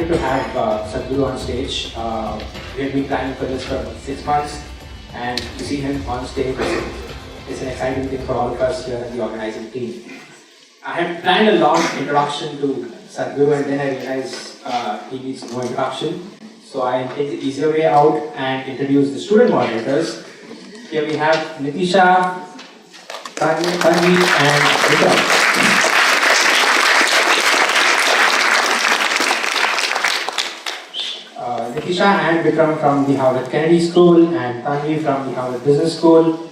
to have Sadhguru on stage. We have been planning for this for about 6 months, and to see him on stage is an exciting thing for all of us here in the organizing team. I had planned a long introduction to Sadhguru, and then I realized he needs no introduction. So I take the easier way out and introduce the student moderators. Here we have Nitisha, Tanvi, and Vikram. Nitisha and Vikram from the Harvard Kennedy School and Tanvi from the Harvard Business School.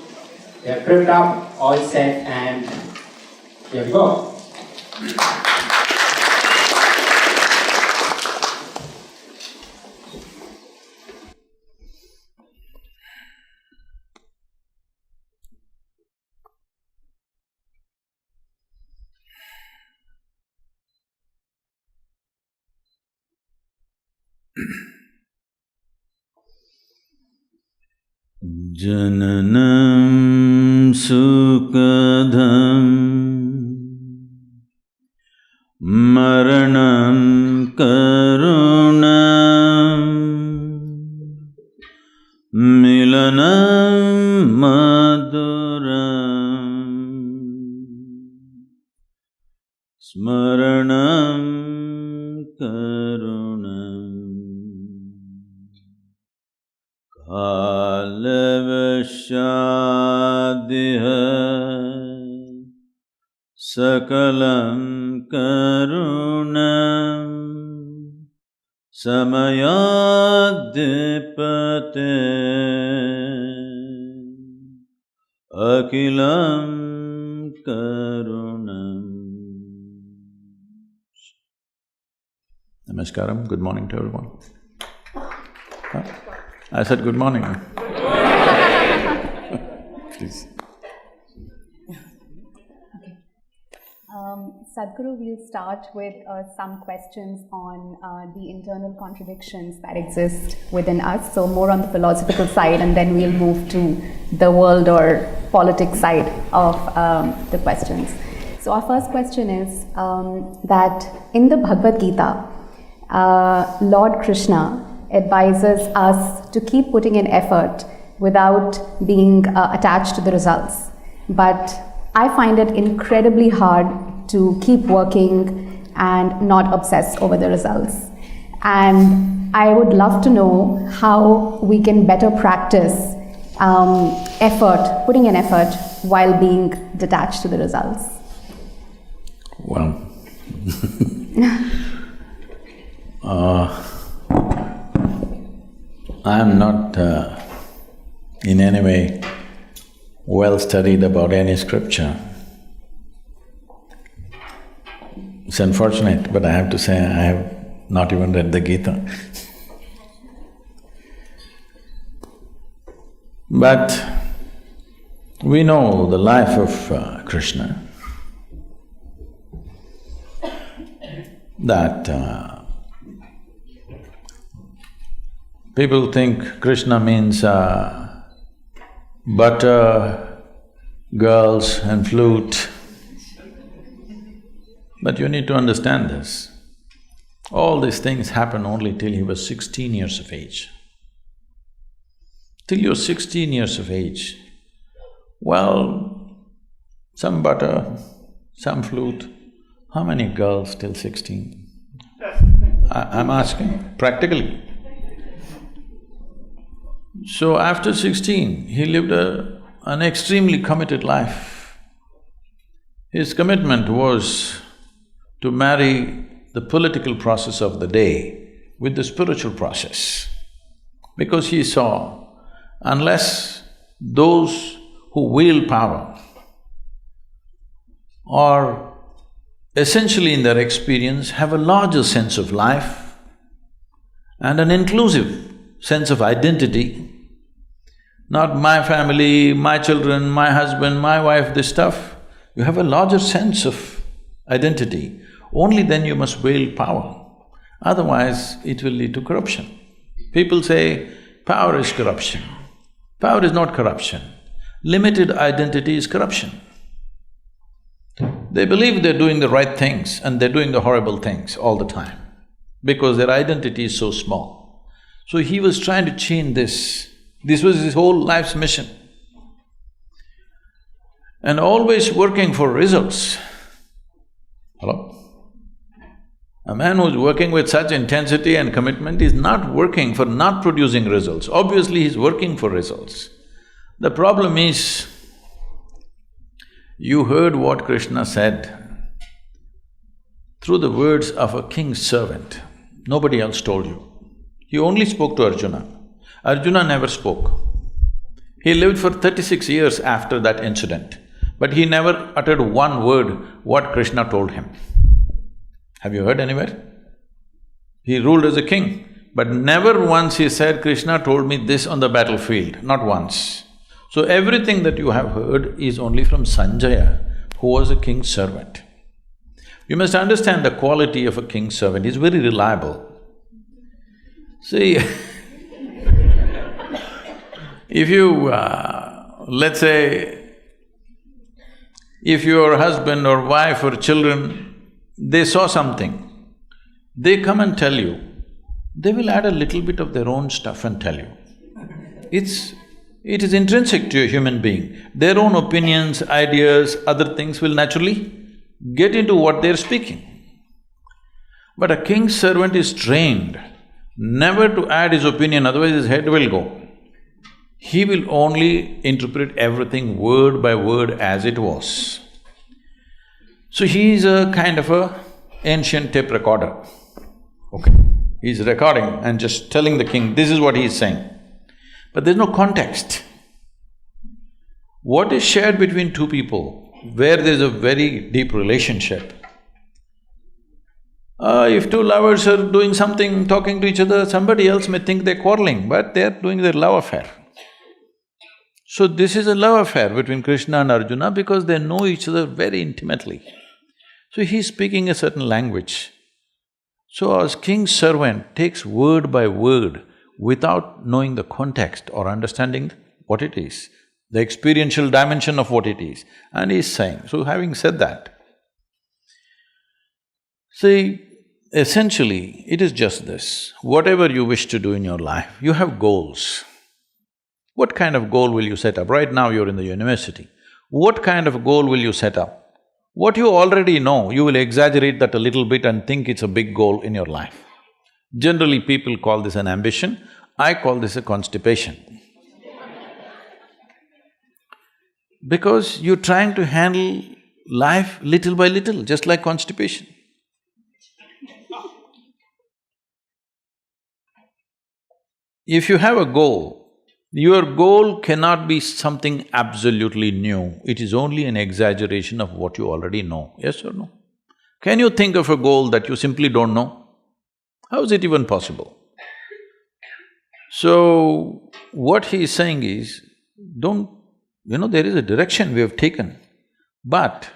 They are prepped up, all set, and here we go. Jananam sukadham maranam karunam milanam maduram smaranam karunam Kalavashadiha Sakalam Karunam Samayadipate Akilam Karunam. Namaskaram, good morning to everyone. Huh? I said good morning. Please. Okay. Sadhguru, we'll start with some questions on the internal contradictions that exist within us, so more on the philosophical side, and then we'll move to the world or politics side of the questions. So our first question is that in the Bhagavad Gita, Lord Krishna advises us to keep putting in effort without being attached to the results. But I find it incredibly hard to keep working and not obsess over the results. And I would love to know how we can better practice putting in effort while being detached to the results. Well, I am not in any way well studied about any scripture. It's unfortunate, but I have to say I have not even read the Gita. But we know the life of Krishna, that people think Krishna means butter, girls and flute. But you need to understand this. All these things happen only till he was 16 years of age. Till you're 16 years of age, well, some butter, some flute, how many girls till 16? I'm asking, practically. So after 16, he lived an extremely committed life. His commitment was to marry the political process of the day with the spiritual process, because he saw unless those who wield power are essentially in their experience have a larger sense of life and an inclusive sense of identity, not my family, my children, my husband, my wife, this stuff, you have a larger sense of identity, only then you must wield power. Otherwise, it will lead to corruption. People say, power is corruption. Power is not corruption. Limited identity is corruption. They believe they're doing the right things and they're doing the horrible things all the time. because their identity is so small. So he was trying to change this. This was his whole life's mission. And always working for results. Hello? A man who's working with such intensity and commitment is not working for not producing results. Obviously, he's working for results. The problem is, you heard what Krishna said through the words of a king's servant. Nobody else told you. He only spoke to Arjuna. Arjuna never spoke. He lived for 36 years after that incident, but he never uttered one word what Krishna told him. Have you heard anywhere? He ruled as a king, but never once he said, Krishna told me this on the battlefield, not once. So everything that you have heard is only from Sanjaya, who was a king's servant. You must understand the quality of a king's servant, he's very reliable. See, if you… let's say, if your husband or wife or children, they saw something, they come and tell you, they will add a little bit of their own stuff and tell you. It is intrinsic to a human being. Their own opinions, ideas, other things will naturally get into what they're speaking. But a king's servant is trained never to add his opinion, otherwise his head will go. He will only interpret everything word by word as it was. So he is a kind of a ancient tape recorder, okay? He's recording and just telling the king, this is what he is saying. But there's no context. What is shared between two people, where there's a very deep relationship, if two lovers are doing something, talking to each other, somebody else may think they're quarreling, but they're doing their love affair. So this is a love affair between Krishna and Arjuna because they know each other very intimately. So he's speaking a certain language. So as king's servant takes word by word without knowing the context or understanding what it is, the experiential dimension of what it is, and he's saying, so having said that, see, essentially it is just this, whatever you wish to do in your life, you have goals. What kind of goal will you set up? Right now you're in the university. What kind of goal will you set up? What you already know, you will exaggerate that a little bit and think it's a big goal in your life. Generally, people call this an ambition, I call this a constipation. Because you're trying to handle life little by little, just like constipation. If you have a goal, your goal cannot be something absolutely new, it is only an exaggeration of what you already know, yes or no? Can you think of a goal that you simply don't know? How is it even possible? So, what he is saying is, there is a direction we have taken, but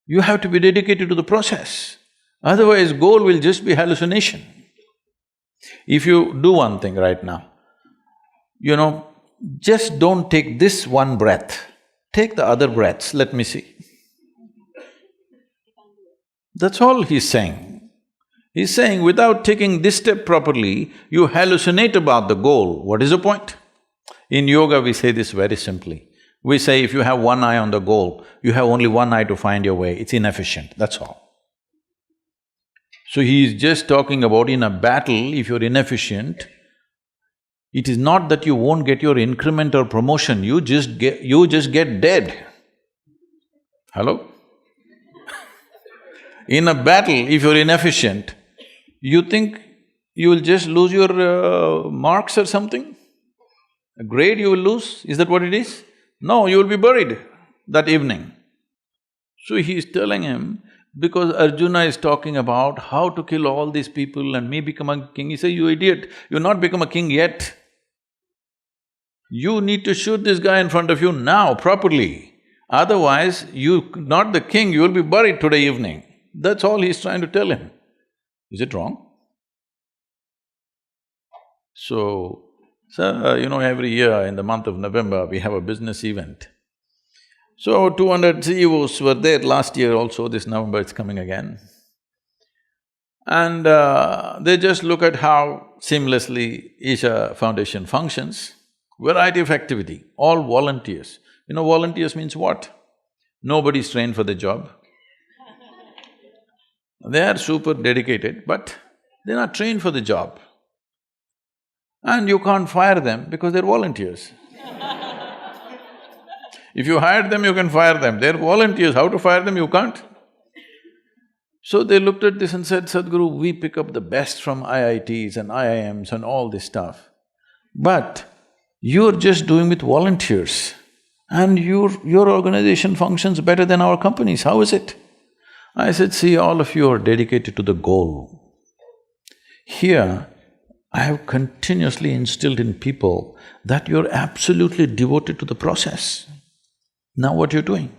you have to be dedicated to the process, otherwise goal will just be hallucination. If you do one thing right now, just don't take this one breath, take the other breaths, let me see. That's all he's saying. He's saying without taking this step properly, you hallucinate about the goal, what is the point? In yoga we say this very simply. We say if you have one eye on the goal, you have only one eye to find your way, it's inefficient, that's all. So he's just talking about in a battle, if you're inefficient, it is not that you won't get your increment or promotion, you just get dead. Hello? In a battle, if you're inefficient, you think you will just lose your marks or something? A grade you will lose, is that what it is? No, you will be buried that evening. So he's telling him, because Arjuna is talking about how to kill all these people and me become a king, he says, you idiot, you've not become a king yet. You need to shoot this guy in front of you now, properly. Otherwise, you're not the king, you will be buried today evening. That's all he's trying to tell him. Is it wrong? So, every year in the month of November, we have a business event. So, 200 CEOs were there last year also, this November it's coming again. And they just look at how seamlessly Isha Foundation functions. Variety of activity, all volunteers. You know, volunteers means what? Nobody's trained for the job. They are super dedicated, but they're not trained for the job. And you can't fire them because they're volunteers. If you hire them, you can fire them. They're volunteers, how to fire them, you can't. So they looked at this and said, Sadhguru, we pick up the best from IITs and IIMs and all this stuff. But you're just doing with volunteers and your organization functions better than our companies, how is it? I said, see, all of you are dedicated to the goal. Here, I have continuously instilled in people that you're absolutely devoted to the process. Now what you're doing?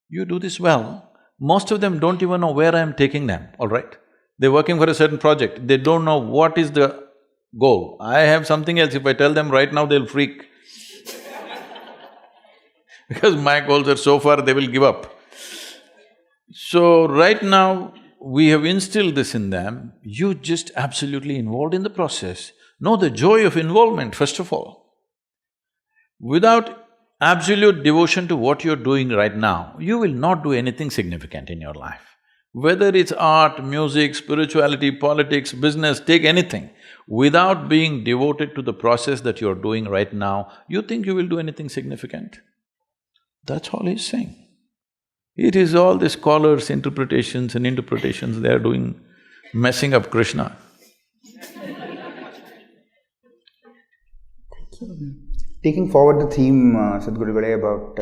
You do this well, most of them don't even know where I am taking them, all right? They're working for a certain project, they don't know what is the goal. I have something else, if I tell them right now, they'll freak. Because my goals are so far, they will give up. So right now, we have instilled this in them, you just absolutely involved in the process. Know the joy of involvement, first of all. Without absolute devotion to what you're doing right now, you will not do anything significant in your life. Whether it's art, music, spirituality, politics, business, take anything. Without being devoted to the process that you're doing right now, you think you will do anything significant? That's all he's saying. It is all the scholars' interpretations and interpretations they are doing, messing up Krishna. Taking forward the theme, Sadhguru Gade, about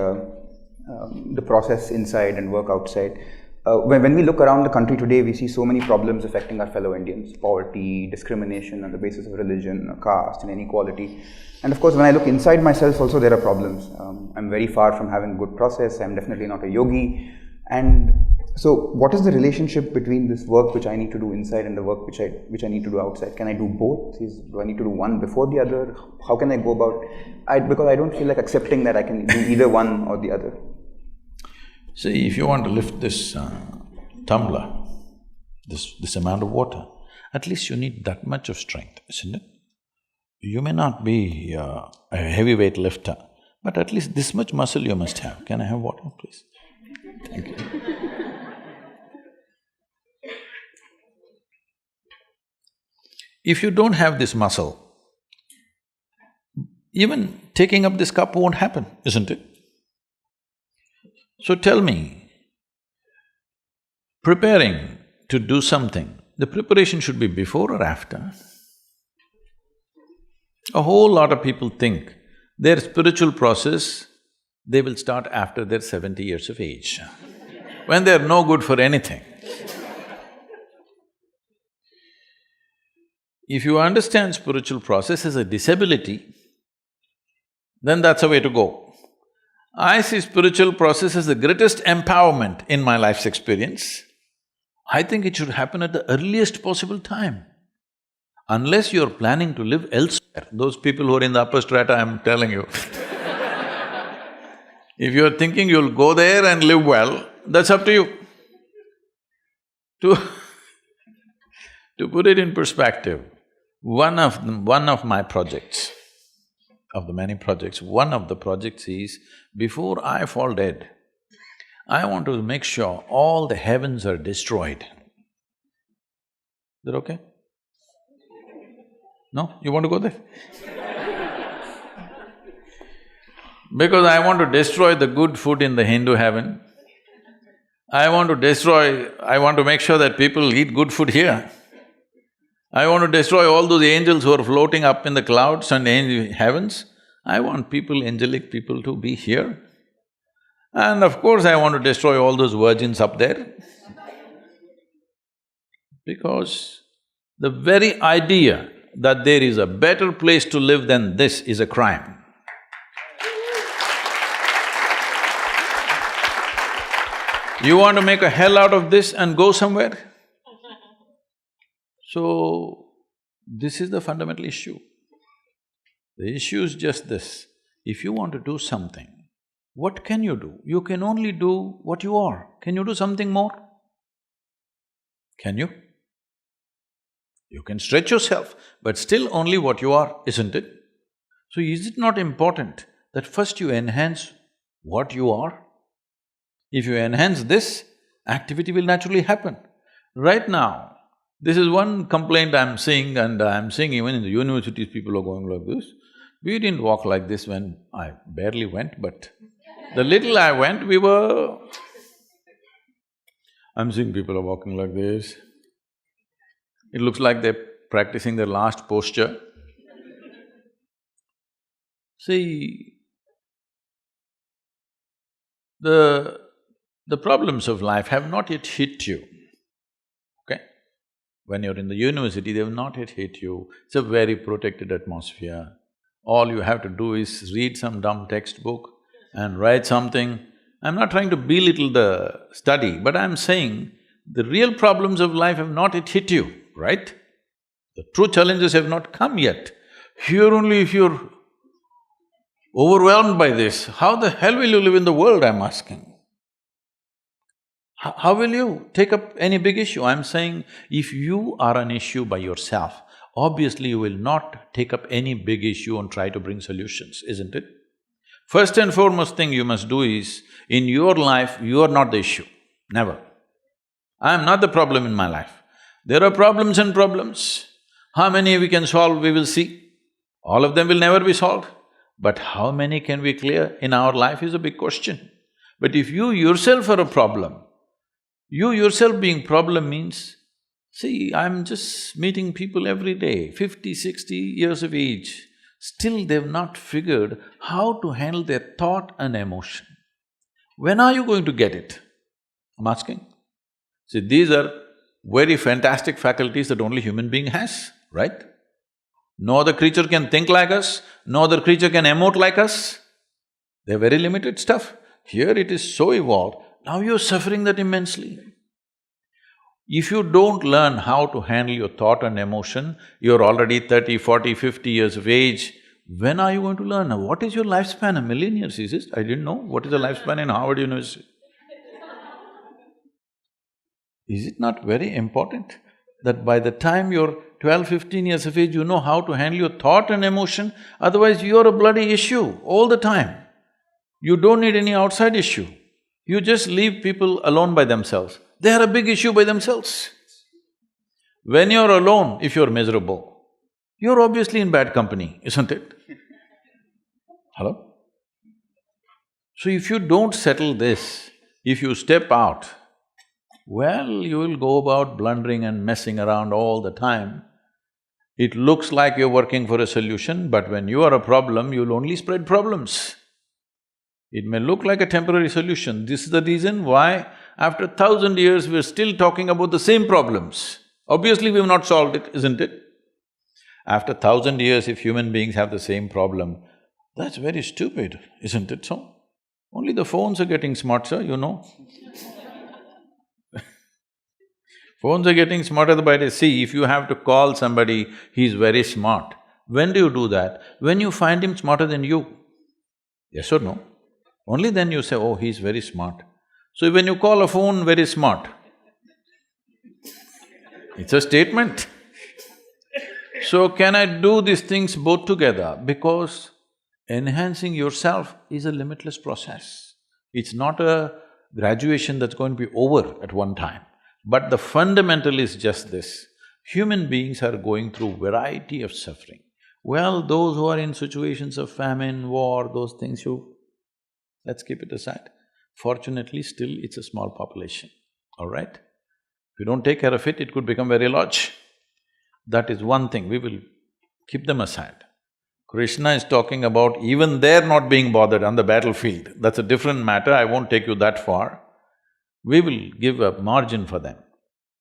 the process inside and work outside, when we look around the country today, we see so many problems affecting our fellow Indians: poverty, discrimination on the basis of religion, caste and inequality. And of course, when I look inside myself also, there are problems. I'm very far from having good process, I'm definitely not a yogi. And so, what is the relationship between this work which I need to do inside and the work which I need to do outside? Can I do both? Do I need to do one before the other? How can I go about… because I don't feel like accepting that I can do either one or the other. See, if you want to lift this tumbler, this amount of water, at least you need that much of strength, isn't it? You may not be a heavyweight lifter, but at least this much muscle you must have. Can I have water, please? Thank you. If you don't have this muscle, even taking up this cup won't happen, isn't it? So tell me, preparing to do something, the preparation should be before or after? A whole lot of people think their spiritual process, they will start after they're 70 years of age, when they're no good for anything. If you understand spiritual process as a disability, then that's the way to go. I see spiritual process as the greatest empowerment in my life's experience. I think it should happen at the earliest possible time. Unless you're planning to live elsewhere, those people who are in the upper strata, I'm telling you. If you're thinking you'll go there and live well, that's up to you. To put it in perspective, one of my projects, of the many projects, one of the projects is, before I fall dead, I want to make sure all the heavens are destroyed. Is that okay? No? You want to go there? Because I want to destroy the good food in the Hindu heaven. I want to make sure that people eat good food here. I want to destroy all those angels who are floating up in the clouds and heavens. I want people, angelic people, to be here. And of course, I want to destroy all those virgins up there. Because the very idea that there is a better place to live than this is a crime. You want to make a hell out of this and go somewhere? So, this is the fundamental issue. The issue is just this, if you want to do something, what can you do? You can only do what you are. Can you do something more? Can you? You can stretch yourself, but still only what you are, isn't it? So is it not important that first you enhance what you are? If you enhance this, activity will naturally happen. Right now, this is one complaint I'm seeing, and I'm seeing even in the universities, people are going like this. We didn't walk like this when I barely went, but the little I went, we were… I'm seeing people are walking like this. It looks like they're practicing their last posture. See, the problems of life have not yet hit you, okay? When you're in the university, they have not yet hit you. It's a very protected atmosphere. All you have to do is read some dumb textbook and write something. I'm not trying to belittle the study, but I'm saying the real problems of life have not yet hit you, right? The true challenges have not come yet. Here only if you're overwhelmed by this, how the hell will you live in the world, I'm asking? How will you take up any big issue? I'm saying, if you are an issue by yourself, obviously you will not take up any big issue and try to bring solutions, isn't it? First and foremost thing you must do is, in your life, you are not the issue, never. I am not the problem in my life. There are problems and problems. How many we can solve, we will see. All of them will never be solved. But how many can we clear in our life is a big question. But if you yourself are a problem, you yourself being problem means, see, I'm just meeting people every day, 50, 60 years of age, still they've not figured how to handle their thought and emotion. When are you going to get it? I'm asking. See, these are very fantastic faculties that only human being has, right? No other creature can think like us, no other creature can emote like us. They're very limited stuff. Here it is so evolved, now you're suffering that immensely. If you don't learn how to handle your thought and emotion, you're already 30, 40, 50 years of age, when are you going to learn? Now, what is your lifespan? A million years, is it? I didn't know. What is the lifespan in Harvard University? Is it not very important that by the time you're 12, 15 years of age, you know how to handle your thought and emotion? Otherwise, you're a bloody issue all the time. You don't need any outside issue. You just leave people alone by themselves. They are a big issue by themselves. When you're alone, if you're miserable, you're obviously in bad company, isn't it? Hello? So if you don't settle this, if you step out, well, you will go about blundering and messing around all the time. It looks like you're working for a solution, but when you are a problem, you'll only spread problems. It may look like a temporary solution. This is the reason why after 1,000 years we're still talking about the same problems. Obviously we've not solved it, isn't it? After 1,000 years, if human beings have the same problem, that's very stupid, isn't it so? Only the phones are getting smarter, you know. Phones are getting smarter by the day. See, if you have to call somebody, he's very smart. When do you do that? When you find him smarter than you. Yes or no? Only then you say, oh, he's very smart. So when you call a phone very smart, it's a statement. So can I do these things both together? Because enhancing yourself is a limitless process. It's not a graduation that's going to be over at one time. But the fundamental is just this, human beings are going through variety of suffering. Well, those who are in situations of famine, war, those things let's keep it aside. Fortunately, still it's a small population, all right? If you don't take care of it, it could become very large. That is one thing, we will keep them aside. Krishna is talking about even they're not being bothered on the battlefield. That's a different matter, I won't take you that far. We will give a margin for them.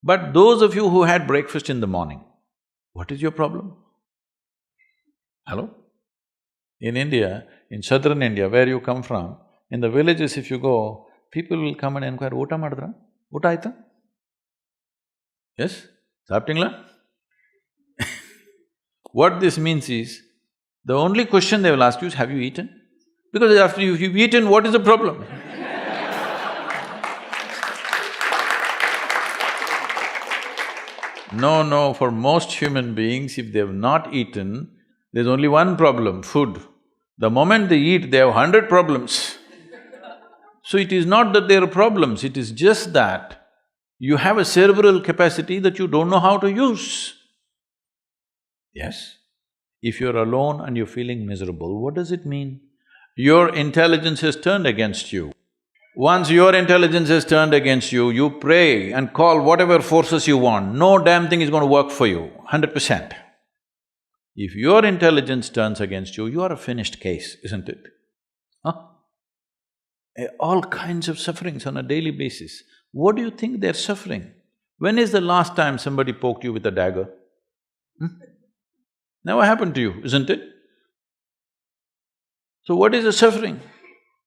But those of you who had breakfast in the morning, what is your problem? Hello? In India, in southern India, where you come from, in the villages if you go, people will come and inquire, "Ota madra? Ota aita?" Yes? Saptingla? What this means is, the only question they will ask you is, have you eaten? Because after you've eaten, what is the problem? No, for most human beings, if they've not eaten, there's only one problem, food. The moment they eat, they have 100 problems. So it is not that there are problems, it is just that you have a cerebral capacity that you don't know how to use. Yes? If you're alone and you're feeling miserable, what does it mean? Your intelligence has turned against you. Once your intelligence has turned against you, you pray and call whatever forces you want, no damn thing is going to work for you, 100%. If your intelligence turns against you, you are a finished case, isn't it? Huh? All kinds of sufferings on a daily basis. What do you think they're suffering? When is the last time somebody poked you with a dagger? Never happened to you, isn't it? So what is the suffering?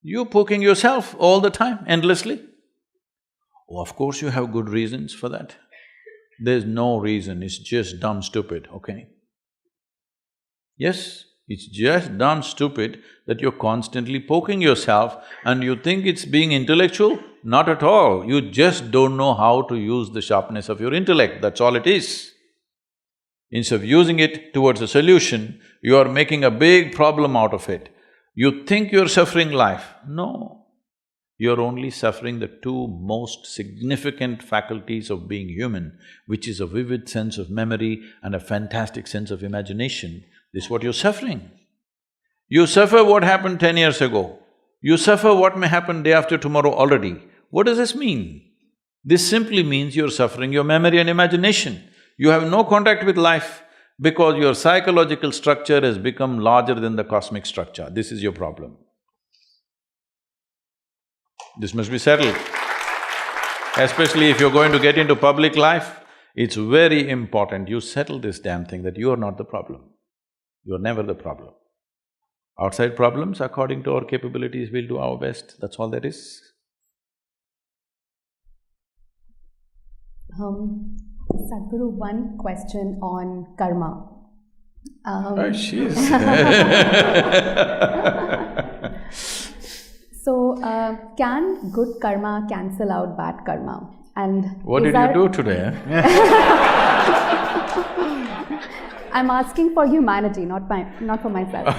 You're poking yourself all the time, endlessly. Oh, of course you have good reasons for that. There's no reason, it's just dumb stupid, okay? Yes, it's just darn stupid that you're constantly poking yourself and you think it's being intellectual? Not at all, you just don't know how to use the sharpness of your intellect, that's all it is. Instead of using it towards a solution, you are making a big problem out of it. You think you're suffering life. No, you're only suffering the two most significant faculties of being human, which is a vivid sense of memory and a fantastic sense of imagination. This is what you're suffering. You suffer what happened 10 years ago. You suffer what may happen day after tomorrow already. What does this mean? This simply means you're suffering your memory and imagination. You have no contact with life because your psychological structure has become larger than the cosmic structure. This is your problem. This must be settled. Especially if you're going to get into public life, it's very important you settle this damn thing that you are not the problem. You're never the problem. Outside problems, according to our capabilities, we'll do our best, that's all there is. Sadhguru, one question on karma. Oh, she's So, can good karma cancel out bad karma? And what did you do today? I'm asking for humanity, not for myself.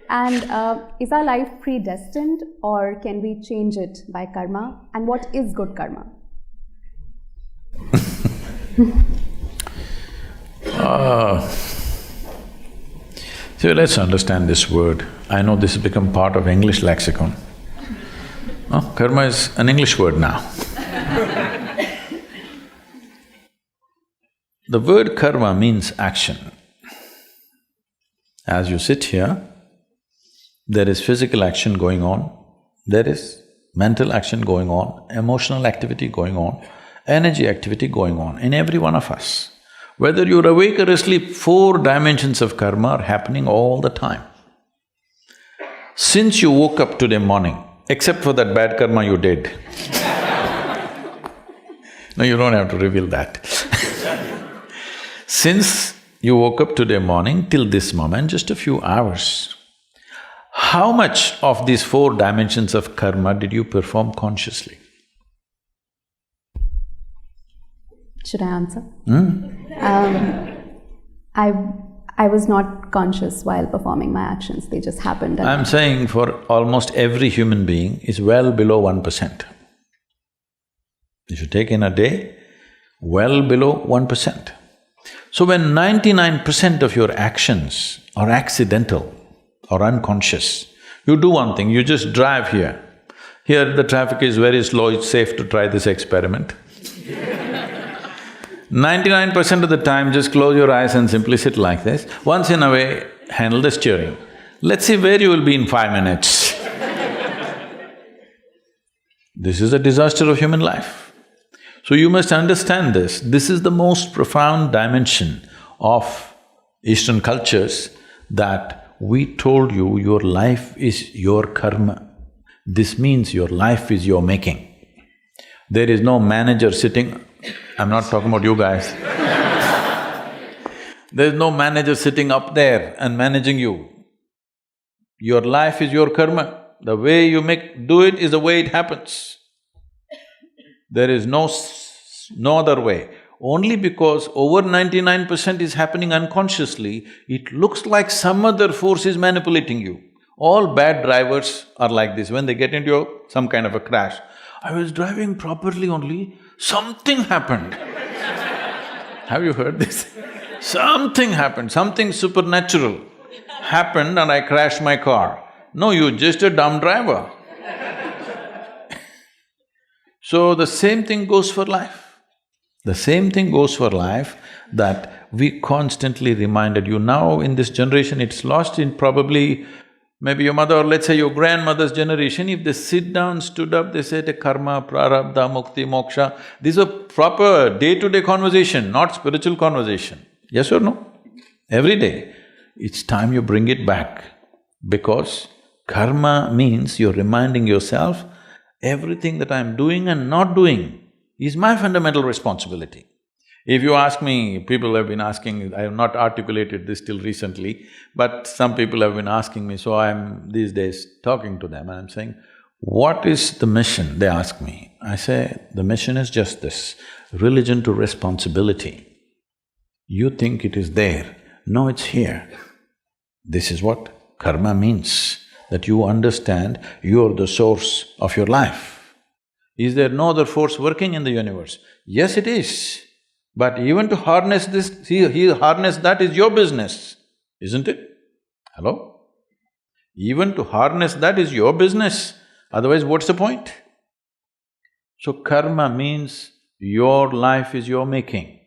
And is our life predestined or can we change it by karma? And what is good karma? So let's understand this word. I know this has become part of English lexicon. Oh, karma is an English word now. The word karma means action. As you sit here, there is physical action going on, there is mental action going on, emotional activity going on, energy activity going on in every one of us. Whether you're awake or asleep, 4 dimensions of karma are happening all the time. Since you woke up today morning, except for that bad karma you did. No, you don't have to reveal that. Since you woke up today morning till this moment, just a few hours, how much of these 4 dimensions of karma did you perform consciously? Should I answer? I was not conscious while performing my actions, they just happened. I'm saying for almost every human being is well below 1%. If you take in a day, well below 1%. So when 99% of your actions are accidental or unconscious, you do one thing, you just drive here. Here the traffic is very slow, it's safe to try this experiment. 99% of the time, just close your eyes and simply sit like this. Once in a way, handle the steering. Let's see where you will be in 5 minutes. This is a disaster of human life. So you must understand this. This is the most profound dimension of Eastern cultures, that we told you your life is your karma. This means your life is your making. There is no manager sitting… I'm not talking about you guys. There's no manager sitting up there and managing you. Your life is your karma. The way you do it is the way it happens. There is no no other way. Only because over 99% is happening unconsciously, it looks like some other force is manipulating you. All bad drivers are like this. When they get into some kind of a crash, I was driving properly only, something happened. Have you heard this? Something happened, something supernatural happened and I crashed my car. No, you're just a dumb driver. So the same thing goes for life. The same thing goes for life, that we constantly reminded you. Now in this generation, it's lost in probably maybe your mother or let's say your grandmother's generation. If they sit down, stood up, they say karma, prarabdha, mukti, moksha. These are proper day-to-day conversation, not spiritual conversation. Yes or no? Every day. It's time you bring it back, because karma means you're reminding yourself, everything that I'm doing and not doing is my fundamental responsibility. If you ask me, people have been asking, I have not articulated this till recently, but some people have been asking me, so I'm these days talking to them and I'm saying, what is the mission? They ask me. I say, the mission is just this, religion to responsibility. You think it is there, no, it's here. This is what karma means, that you understand you're the source of your life. Is there no other force working in the universe? Yes, it is. But even to harness this, harness that is your business, isn't it? Hello? Even to harness that is your business, otherwise what's the point? So karma means your life is your making.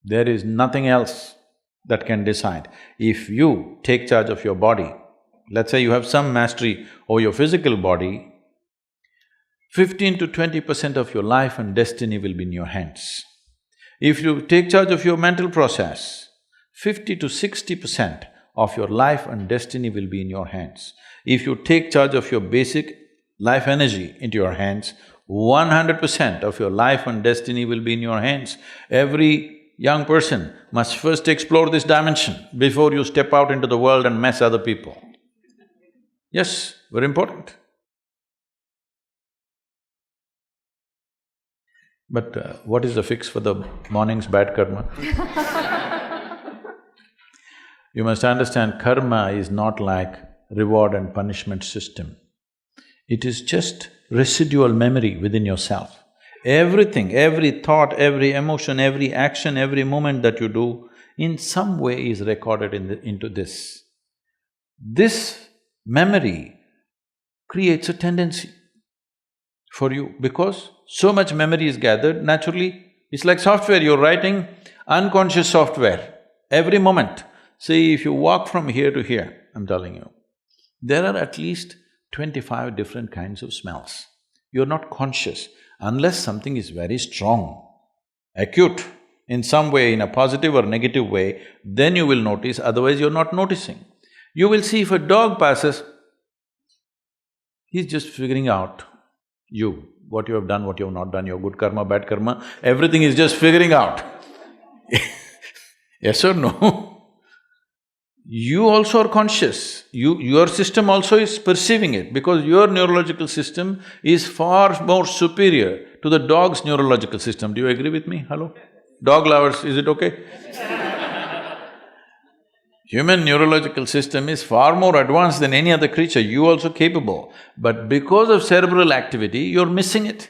There is nothing else that can decide. If you take charge of your body, let's say you have some mastery over your physical body, 15 to 20% of your life and destiny will be in your hands. If you take charge of your mental process, 50 to 60% of your life and destiny will be in your hands. If you take charge of your basic life energy into your hands, 100% of your life and destiny will be in your hands. Every young person must first explore this dimension before you step out into the world and mess other people. Yes, very important. But what is the fix for the morning's bad karma? You must understand, karma is not like reward and punishment system. It is just residual memory within yourself. Everything, every thought, every emotion, every action, every moment that you do, in some way is recorded into this. This memory creates a tendency for you, because so much memory is gathered, naturally, it's like software, you're writing unconscious software every moment. See, if you walk from here to here, I'm telling you, there are at least 25 different kinds of smells. You're not conscious unless something is very strong, acute, in some way, in a positive or negative way, then you will notice, otherwise you're not noticing. You will see if a dog passes, he's just figuring out you, what you have done, what you have not done, your good karma, bad karma, everything is just figuring out. Yes or no? You also are conscious, your system also is perceiving it, because your neurological system is far more superior to the dog's neurological system. Do you agree with me? Hello? Dog lovers, is it okay? Human neurological system is far more advanced than any other creature, you also capable. But because of cerebral activity, you're missing it.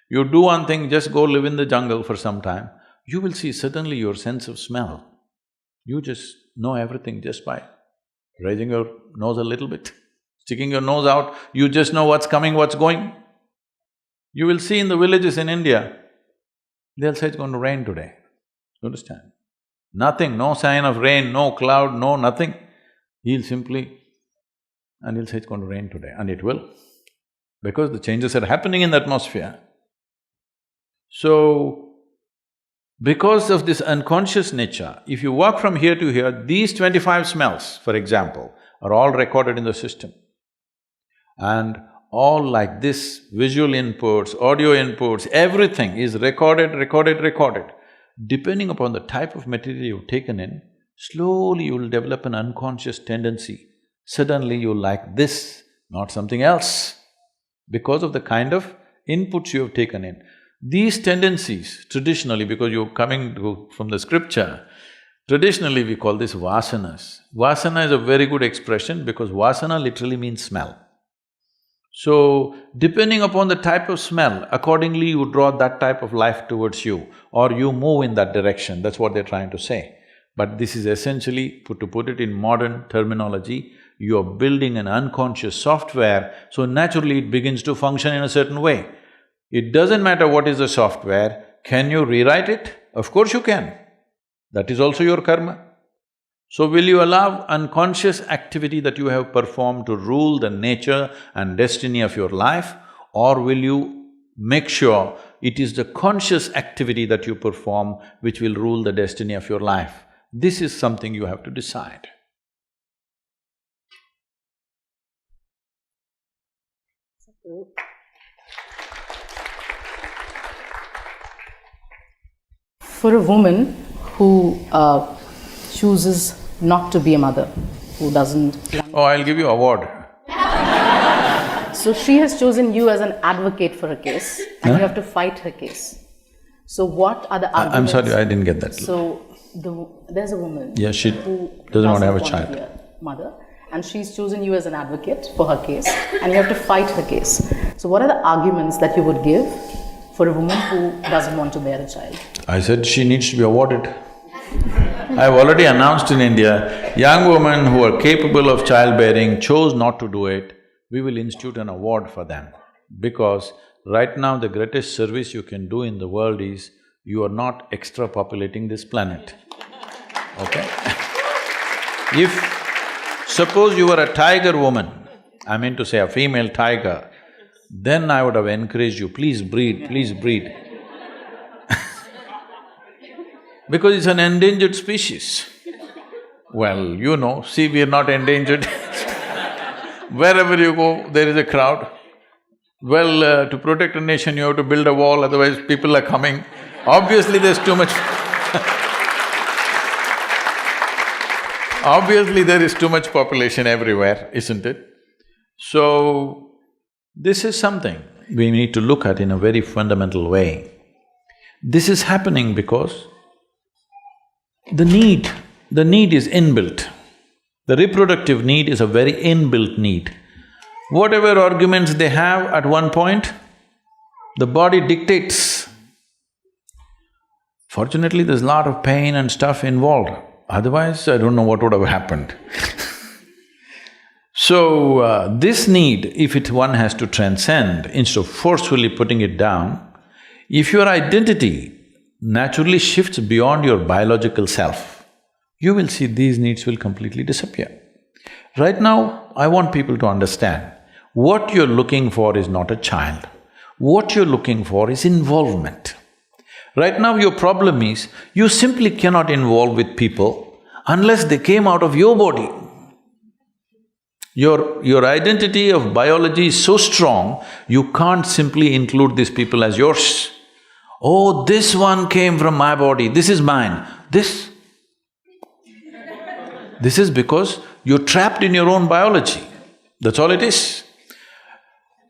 You do one thing, just go live in the jungle for some time, you will see suddenly your sense of smell. You just know everything just by raising your nose a little bit, sticking your nose out, you just know what's coming, what's going. You will see in the villages in India, they'll say it's going to rain today, you understand? Nothing, no sign of rain, no cloud, no nothing. He'll simply… and he'll say it's going to rain today, and it will, because the changes are happening in the atmosphere. So, because of this unconscious nature, if you walk from here to here, these 25 smells, for example, are all recorded in the system. And all like this, visual inputs, audio inputs, everything is recorded. Depending upon the type of material you've taken in, slowly you will develop an unconscious tendency. Suddenly you'll like this, not something else, because of the kind of inputs you have taken in. These tendencies, traditionally, because you're from the scripture, traditionally we call this vasanas. Vasana is a very good expression because vasana literally means smell. So, depending upon the type of smell, accordingly you draw that type of life towards you or you move in that direction, that's what they're trying to say. But this is essentially, to put it in modern terminology, you're building an unconscious software, so naturally it begins to function in a certain way. It doesn't matter what is the software, can you rewrite it? Of course you can. That is also your karma. So will you allow unconscious activity that you have performed to rule the nature and destiny of your life, or will you make sure it is the conscious activity that you perform which will rule the destiny of your life? This is something you have to decide. For a woman who chooses not to be a mother, who doesn't… Oh, I'll give you award. So she has chosen you as an advocate for her case, and you have to fight her case. So what are the arguments… I'm sorry, I didn't get that. So there's a woman… Yeah, she who doesn't want to have a want child. be a mother, and she's chosen you as an advocate for her case, and you have to fight her case. So what are the arguments that you would give for a woman who doesn't want to bear a child? I said she needs to be awarded. I've already announced in India, young women who are capable of childbearing chose not to do it, we will institute an award for them. Because right now the greatest service you can do in the world is, you are not extrapopulating this planet, okay? If… suppose you were a tiger woman, I mean to say a female tiger, then I would have encouraged you, please breed, please breed. Because it's an endangered species. Well, you know, see, we are not endangered. Wherever you go, there is a crowd. Well, to protect a nation, you have to build a wall, otherwise people are coming. Obviously, there's too much obviously, there is too much population everywhere, isn't it? So, this is something we need to look at in a very fundamental way. This is happening because the need is inbuilt. The reproductive need is a very inbuilt need. Whatever arguments they have at one point, the body dictates. Fortunately, there's a lot of pain and stuff involved, otherwise I don't know what would have happened. So, this need, if one has to transcend, instead of forcefully putting it down, if your identity naturally shifts beyond your biological self, you will see these needs will completely disappear. Right now, I want people to understand, what you're looking for is not a child. What you're looking for is involvement. Right now, your problem is, you simply cannot involve with people unless they came out of your body. Your identity of biology is so strong, you can't simply include these people as yours. Oh, this one came from my body, this is mine. This is because you're trapped in your own biology, that's all it is.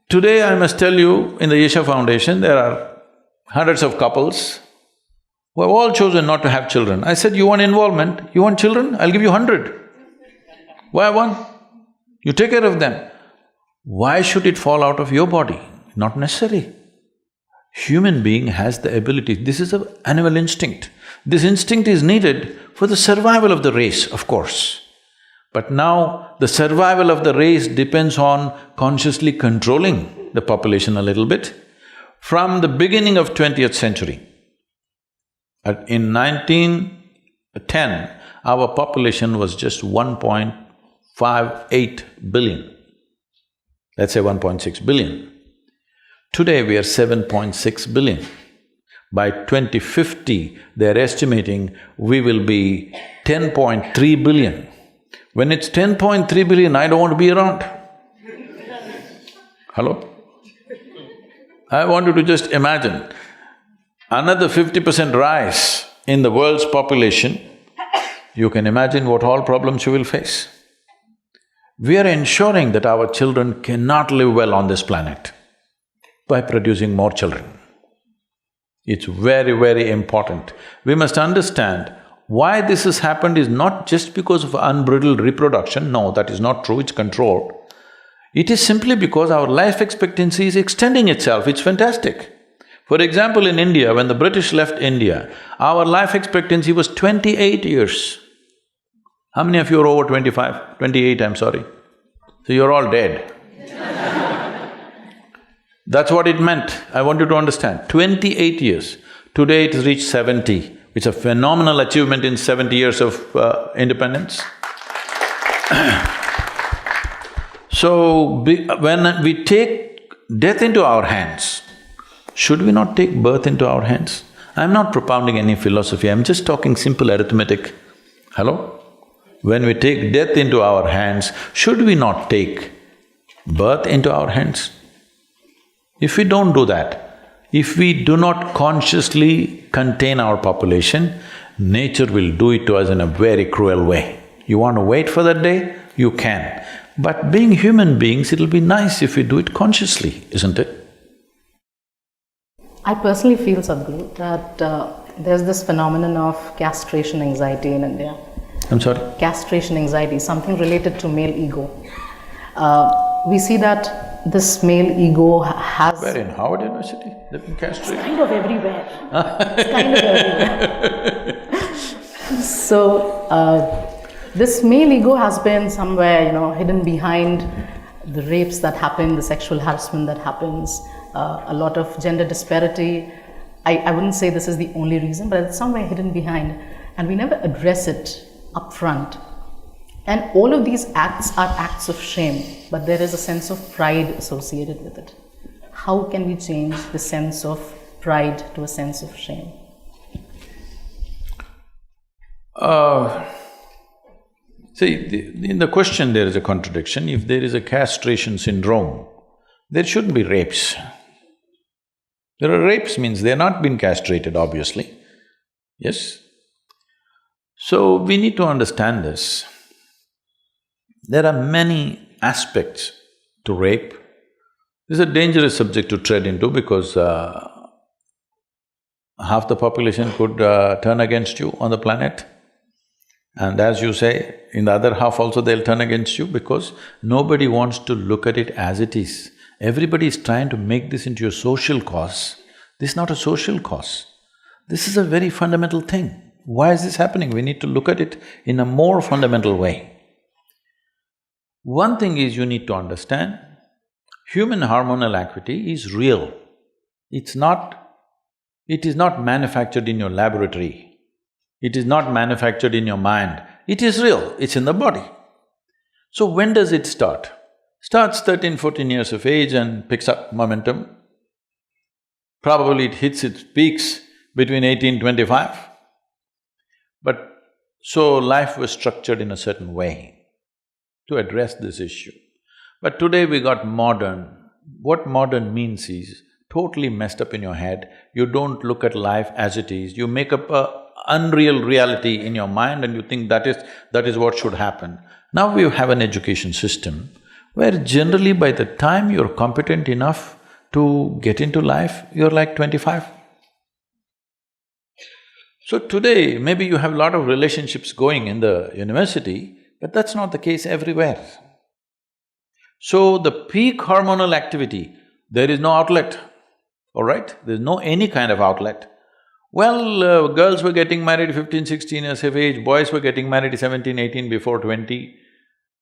Today, I must tell you, in the Yesha Foundation, there are hundreds of couples who have all chosen not to have children. I said, you want involvement, you want children, I'll give you 100. Why one? You take care of them. Why should it fall out of your body? Not necessary. Human being has the ability, this is an animal instinct. This instinct is needed for the survival of the race, of course. But now, the survival of the race depends on consciously controlling the population a little bit. From the beginning of 20th century, in 1910, our population was just 1.58 billion, let's say 1.6 billion. Today we are 7.6 billion. By 2050, they're estimating we will be 10.3 billion. When it's 10.3 billion, I don't want to be around. Hello? I want you to just imagine, another 50% rise in the world's population, you can imagine what all problems you will face. We are ensuring that our children cannot live well on this planet by producing more children. It's very, very important. We must understand why this has happened is not just because of unbridled reproduction. No, that is not true, it's controlled. It is simply because our life expectancy is extending itself, it's fantastic. For example, in India, when the British left India, our life expectancy was 28 years. How many of you are over 25? 28, I'm sorry. So you're all dead. That's what it meant, I want you to understand, 28 years. Today it has reached 70. It's a phenomenal achievement in 70 years of independence. So, when we take death into our hands, should we not take birth into our hands? I'm not propounding any philosophy, I'm just talking simple arithmetic. Hello? When we take death into our hands, should we not take birth into our hands? If we don't do that, if we do not consciously contain our population, nature will do it to us in a very cruel way. You want to wait for that day? You can. But being human beings, it'll be nice if we do it consciously, isn't it? I personally feel, Sadhguru, that there's this phenomenon of castration anxiety in India. I'm sorry? Castration anxiety, something related to male ego. We see that this male ego has… Where, in Harvard University? They've been castrated? Kind of everywhere. It's kind of everywhere. So, this male ego has been somewhere, hidden behind the rapes that happen, the sexual harassment that happens, a lot of gender disparity. I wouldn't say this is the only reason, but it's somewhere hidden behind, and we never address it up front. And all of these acts are acts of shame, but there is a sense of pride associated with it. How can we change the sense of pride to a sense of shame? In the question there is a contradiction. If there is a castration syndrome, there shouldn't be rapes. There are rapes means they're not been castrated, obviously, yes? So, we need to understand this. There are many aspects to rape. This is a dangerous subject to tread into because half the population could turn against you on the planet. And as you say, in the other half also they'll turn against you because nobody wants to look at it as it is. Everybody is trying to make this into a social cause. This is not a social cause. This is a very fundamental thing. Why is this happening? We need to look at it in a more fundamental way. One thing is you need to understand, human hormonal activity is real. It is not manufactured in your laboratory. It is not manufactured in your mind. It is real, it's in the body. So when does it start? Starts 13, 14 years of age and picks up momentum. Probably it hits its peaks between 18, 25. But so life was structured in a certain way to address this issue. But today we got modern. What modern means is totally messed up in your head. You don't look at life as it is. You make up a unreal reality in your mind and you think that is what should happen. Now we have an education system where generally by the time you're competent enough to get into life, you're like 25. So today, maybe you have a lot of relationships going in the university, but that's not the case everywhere. So the peak hormonal activity, there is no outlet, all right? There's no any kind of outlet. Well, girls were getting married 15, 16 years of age, boys were getting married 17, 18, before 20.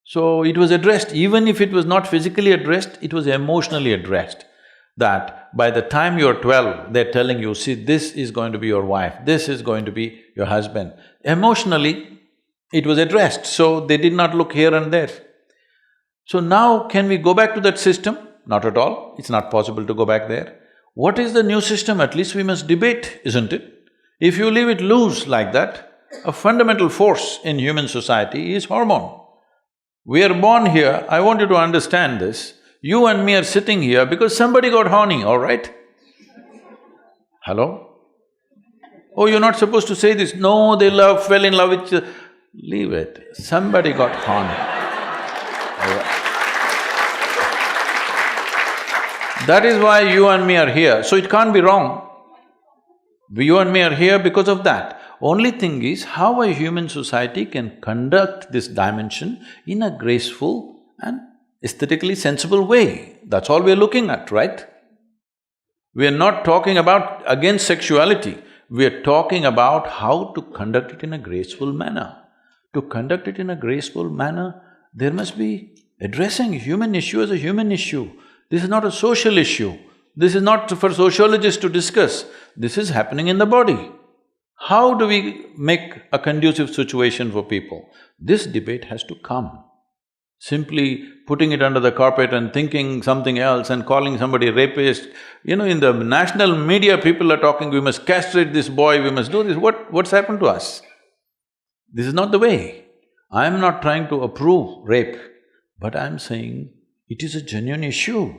So it was addressed, even if it was not physically addressed, it was emotionally addressed. That by the time you're 12, they're telling you, see, this is going to be your wife, this is going to be your husband. Emotionally, it was addressed, so they did not look here and there. So now, can we go back to that system? Not at all, it's not possible to go back there. What is the new system? At least we must debate, isn't it? If you leave it loose like that, a fundamental force in human society is hormone. We are born here, I want you to understand this. You and me are sitting here because somebody got horny, all right? Hello? Oh, you're not supposed to say this. No, they fell in love with… Leave it. Somebody got horny. All right. That is why you and me are here, so it can't be wrong. You and me are here because of that. Only thing is how a human society can conduct this dimension in a graceful and aesthetically sensible way. That's all we're looking at, right? We are not talking about against sexuality, we are talking about how to conduct it in a graceful manner. To conduct it in a graceful manner, there must be addressing human issue as a human issue. This is not a social issue. This is not for sociologists to discuss. This is happening in the body. How do we make a conducive situation for people? This debate has to come. Simply putting it under the carpet and thinking something else and calling somebody rapist, in the national media people are talking, we must castrate this boy, we must do this, what's happened to us? This is not the way. I'm not trying to approve rape, but I'm saying it is a genuine issue.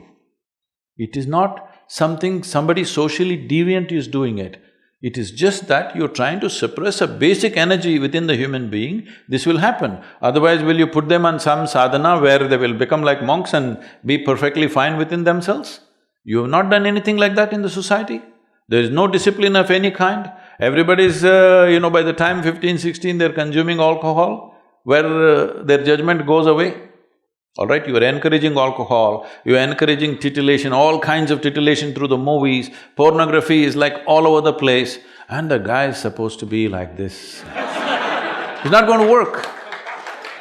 It is not something somebody socially deviant is doing it. It is just that you're trying to suppress a basic energy within the human being, this will happen. Otherwise, will you put them on some sadhana where they will become like monks and be perfectly fine within themselves? You have not done anything like that in the society. There is no discipline of any kind. Everybody's, by the time 15, 16, they're consuming alcohol, where their judgment goes away. All right, you are encouraging alcohol, you are encouraging titillation, all kinds of titillation through the movies, pornography is like all over the place, and the guy is supposed to be like this. It's not going to work.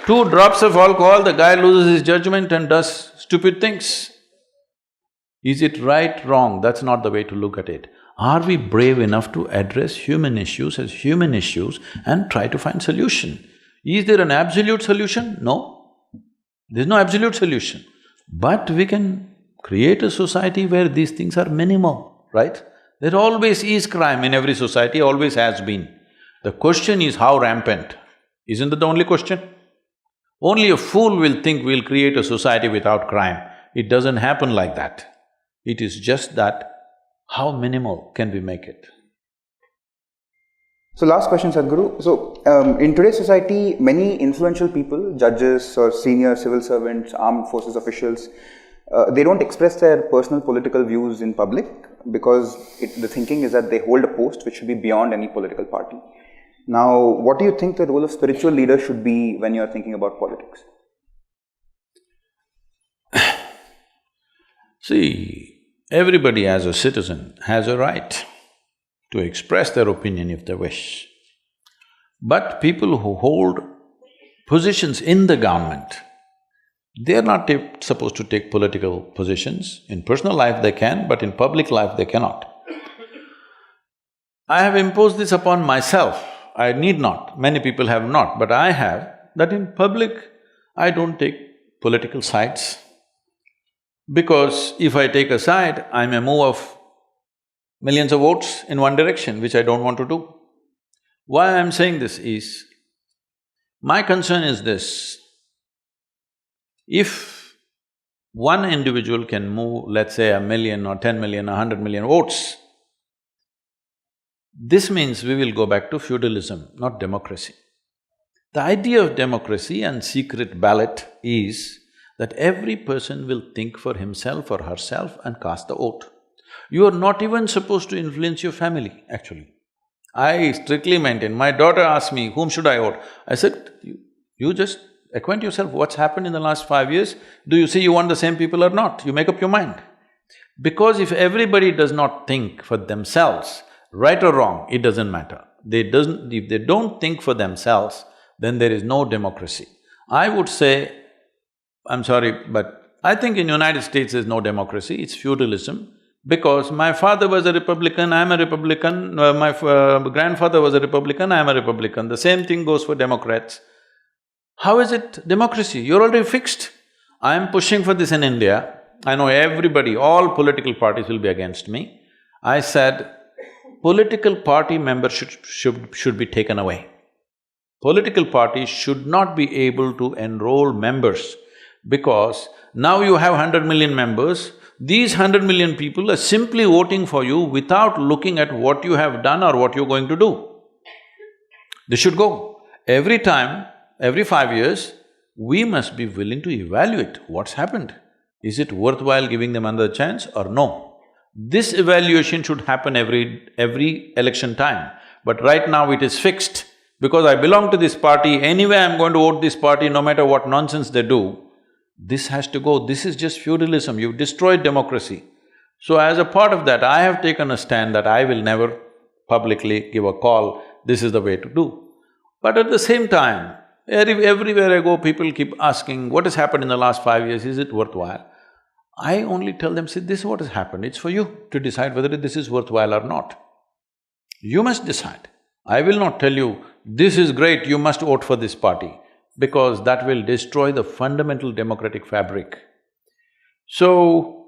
2 drops of alcohol, the guy loses his judgment and does stupid things. Is it right, wrong? That's not the way to look at it. Are we brave enough to address human issues as human issues and try to find solution? Is there an absolute solution? No. There's no absolute solution. But we can create a society where these things are minimal, right? There always is crime in every society, always has been. The question is how rampant. Isn't that the only question? Only a fool will think we'll create a society without crime. It doesn't happen like that. It is just that how minimal can we make it? So last question, Sadhguru. So in today's society, many influential people, judges or senior civil servants, armed forces officials, they don't express their personal political views in public because the thinking is that they hold a post which should be beyond any political party. Now, what do you think the role of spiritual leaders should be when you're thinking about politics? See, everybody as a citizen has a right to express their opinion if they wish. But people who hold positions in the government, they're not supposed to take political positions. In personal life they can, but in public life they cannot. I have imposed this upon myself. I need not, many people have not, but I have, that in public I don't take political sides. Because if I take a side, I may move off millions of votes in one direction, which I don't want to do. Why I'm saying this is, my concern is this: if one individual can move, let's say, 1 million or 10 million or 100 million votes, this means we will go back to feudalism, not democracy. The idea of democracy and secret ballot is that every person will think for himself or herself and cast the vote. You are not even supposed to influence your family, actually. I strictly maintain, my daughter asked me, whom should I vote? I said, you just acquaint yourself, what's happened in the last 5 years? Do you see you want the same people or not? You make up your mind. Because if everybody does not think for themselves, right or wrong, it doesn't matter. If they don't think for themselves, then there is no democracy. I would say, I'm sorry, but I think in United States there's no democracy, it's feudalism. Because my father was a Republican, I'm a Republican, my grandfather was a Republican, I'm a Republican. The same thing goes for Democrats. How is it democracy? You're already fixed. I'm pushing for this in India. I know everybody, all political parties will be against me. I said, political party membership should be taken away. Political parties should not be able to enroll members because now you have 100 million members, these 100 million people are simply voting for you without looking at what you have done or what you're going to do. They should go. Every time, every 5 years, we must be willing to evaluate what's happened. Is it worthwhile giving them another chance or no? This evaluation should happen every election time. But right now it is fixed. Because I belong to this party, anyway I'm going to vote this party no matter what nonsense they do. This has to go. This is just feudalism. You've destroyed democracy. So as a part of that, I have taken a stand that I will never publicly give a call, this is the way to do. But at the same time, everywhere I go, people keep asking, what has happened in the last 5 years, is it worthwhile? I only tell them, see, this is what has happened, it's for you to decide whether this is worthwhile or not. You must decide. I will not tell you, this is great, you must vote for this party, because that will destroy the fundamental democratic fabric. So,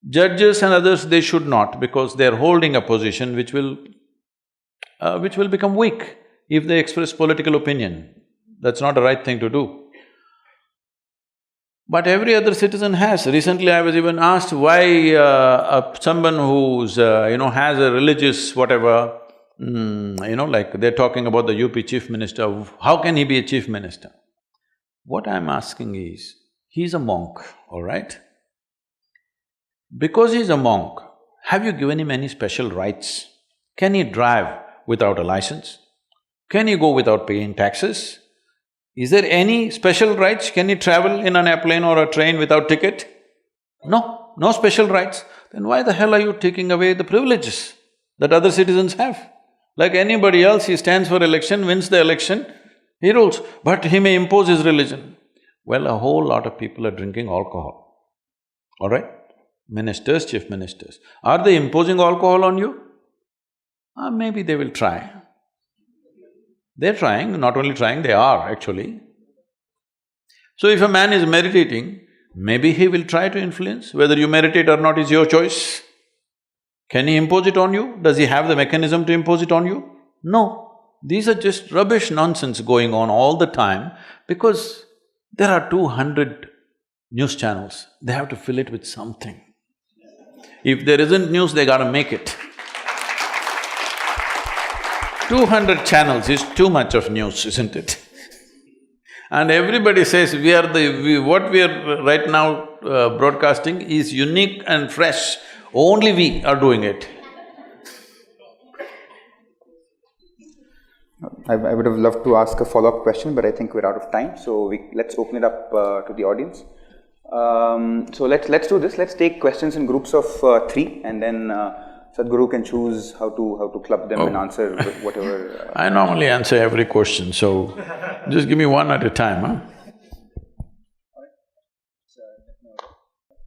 judges and others, they should not, because they're holding a position which will become weak if they express political opinion. That's not the right thing to do. But every other citizen has. Recently I was even asked why someone who's has a religious whatever, like they're talking about the UP chief minister, how can he be a chief minister? What I'm asking is, he's a monk, all right? Because he's a monk, have you given him any special rights? Can he drive without a license? Can he go without paying taxes? Is there any special rights? Can he travel in an airplane or a train without ticket? No, no special rights. Then why the hell are you taking away the privileges that other citizens have? Like anybody else, he stands for election, wins the election, he rules, but he may impose his religion. Well, a whole lot of people are drinking alcohol, all right? Ministers, chief ministers. Are they imposing alcohol on you? Maybe they will try. They're trying, not only trying, they are actually. So if a man is meditating, maybe he will try to influence. Whether you meditate or not is your choice. Can he impose it on you? Does he have the mechanism to impose it on you? No. These are just rubbish nonsense going on all the time because there are 200 news channels, they have to fill it with something. If there isn't news, they gotta make it. 200 channels is too much of news, isn't it? And everybody says what we are right now broadcasting is unique and fresh, only we are doing it. I would have loved to ask a follow-up question, but I think we're out of time, so let's open it up to the audience. So let's do this. Let's take questions in groups of 3, and then Sadhguru can choose how to club them and answer whatever. I normally answer every question, so just give me one at a time, huh?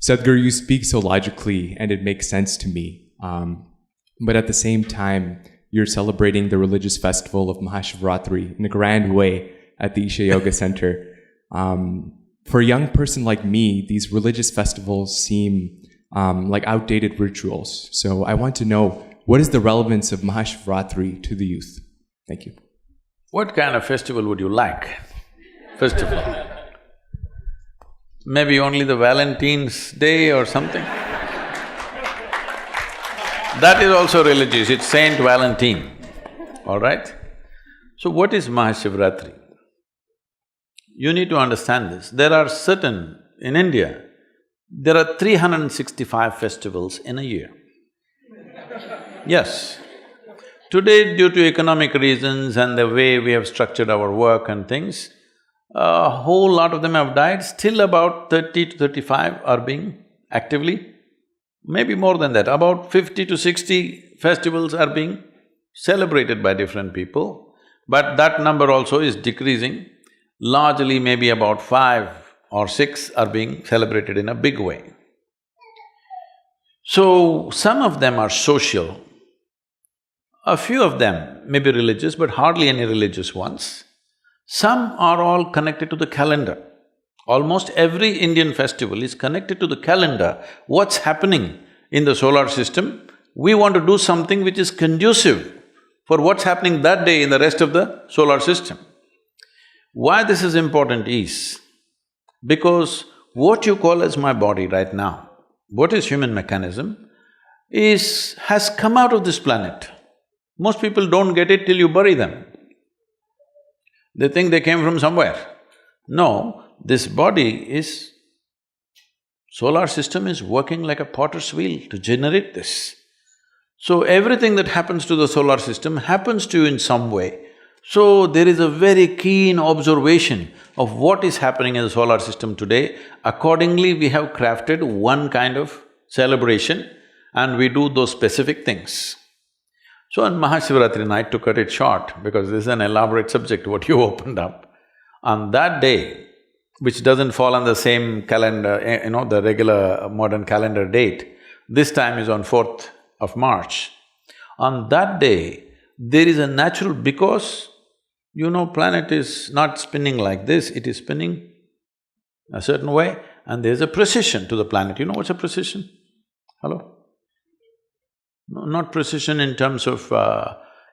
Sadhguru, you speak so logically and it makes sense to me. But at the same time, you're celebrating the religious festival of Mahashivratri in a grand way at the Isha Yoga Center. For a young person like me, these religious festivals seem like outdated rituals. So I want to know, what is the relevance of Mahashivratri to the youth? Thank you. What kind of festival would you like, first of all? Maybe only the Valentine's Day or something? That is also religious, it's Saint Valentine, all right? So what is Mahashivratri? You need to understand this. There are certain… in India, there are 365 festivals in a year. Yes. Today, due to economic reasons and the way we have structured our work and things, a whole lot of them have died, still about 30 to 35 are being actively, maybe more than that, about 50 to 60 festivals are being celebrated by different people, but that number also is decreasing. Largely maybe about 5 or 6 are being celebrated in a big way. So, some of them are social, a few of them may be religious, but hardly any religious ones. Some are all connected to the calendar. Almost every Indian festival is connected to the calendar. What's happening in the solar system? We want to do something which is conducive for what's happening that day in the rest of the solar system. Why this is important is because what you call as my body right now, what is human mechanism, has come out of this planet. Most people don't get it till you bury them. They think they came from somewhere. No, this body is Solar system is working like a potter's wheel to generate this. So everything that happens to the solar system happens to you in some way. So there is a very keen observation of what is happening in the solar system today. Accordingly, we have crafted one kind of celebration and we do those specific things. So on Mahashivratri night, to cut it short, because this is an elaborate subject what you opened up, on that day, which doesn't fall on the same calendar, the regular modern calendar date, this time is on 4th of March. On that day, there is a natural… because planet is not spinning like this, it is spinning a certain way and there's a precision to the planet. You know what's a precision? Hello? No, not precision in terms of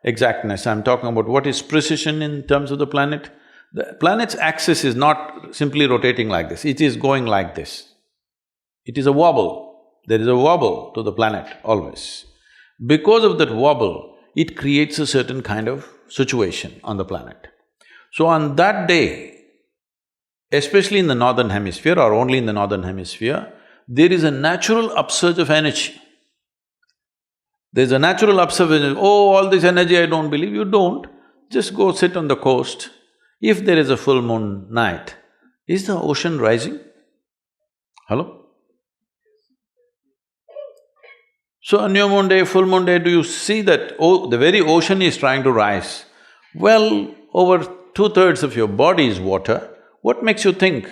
exactness, I'm talking about what is precision in terms of the planet. The planet's axis is not simply rotating like this, it is going like this. It is a wobble, there is a wobble to the planet always. Because of that wobble, it creates a certain kind of situation on the planet. So on that day, especially in the northern hemisphere or only in the northern hemisphere, there is a natural upsurge of energy. There's a natural upsurge, oh, all this energy I don't believe, you don't. Just go sit on the coast. If there is a full moon night, is the ocean rising? Hello? So on new moon day, full moon day, do you see that, oh, the very ocean is trying to rise? Well, over 2/3 of your body is water. What makes you think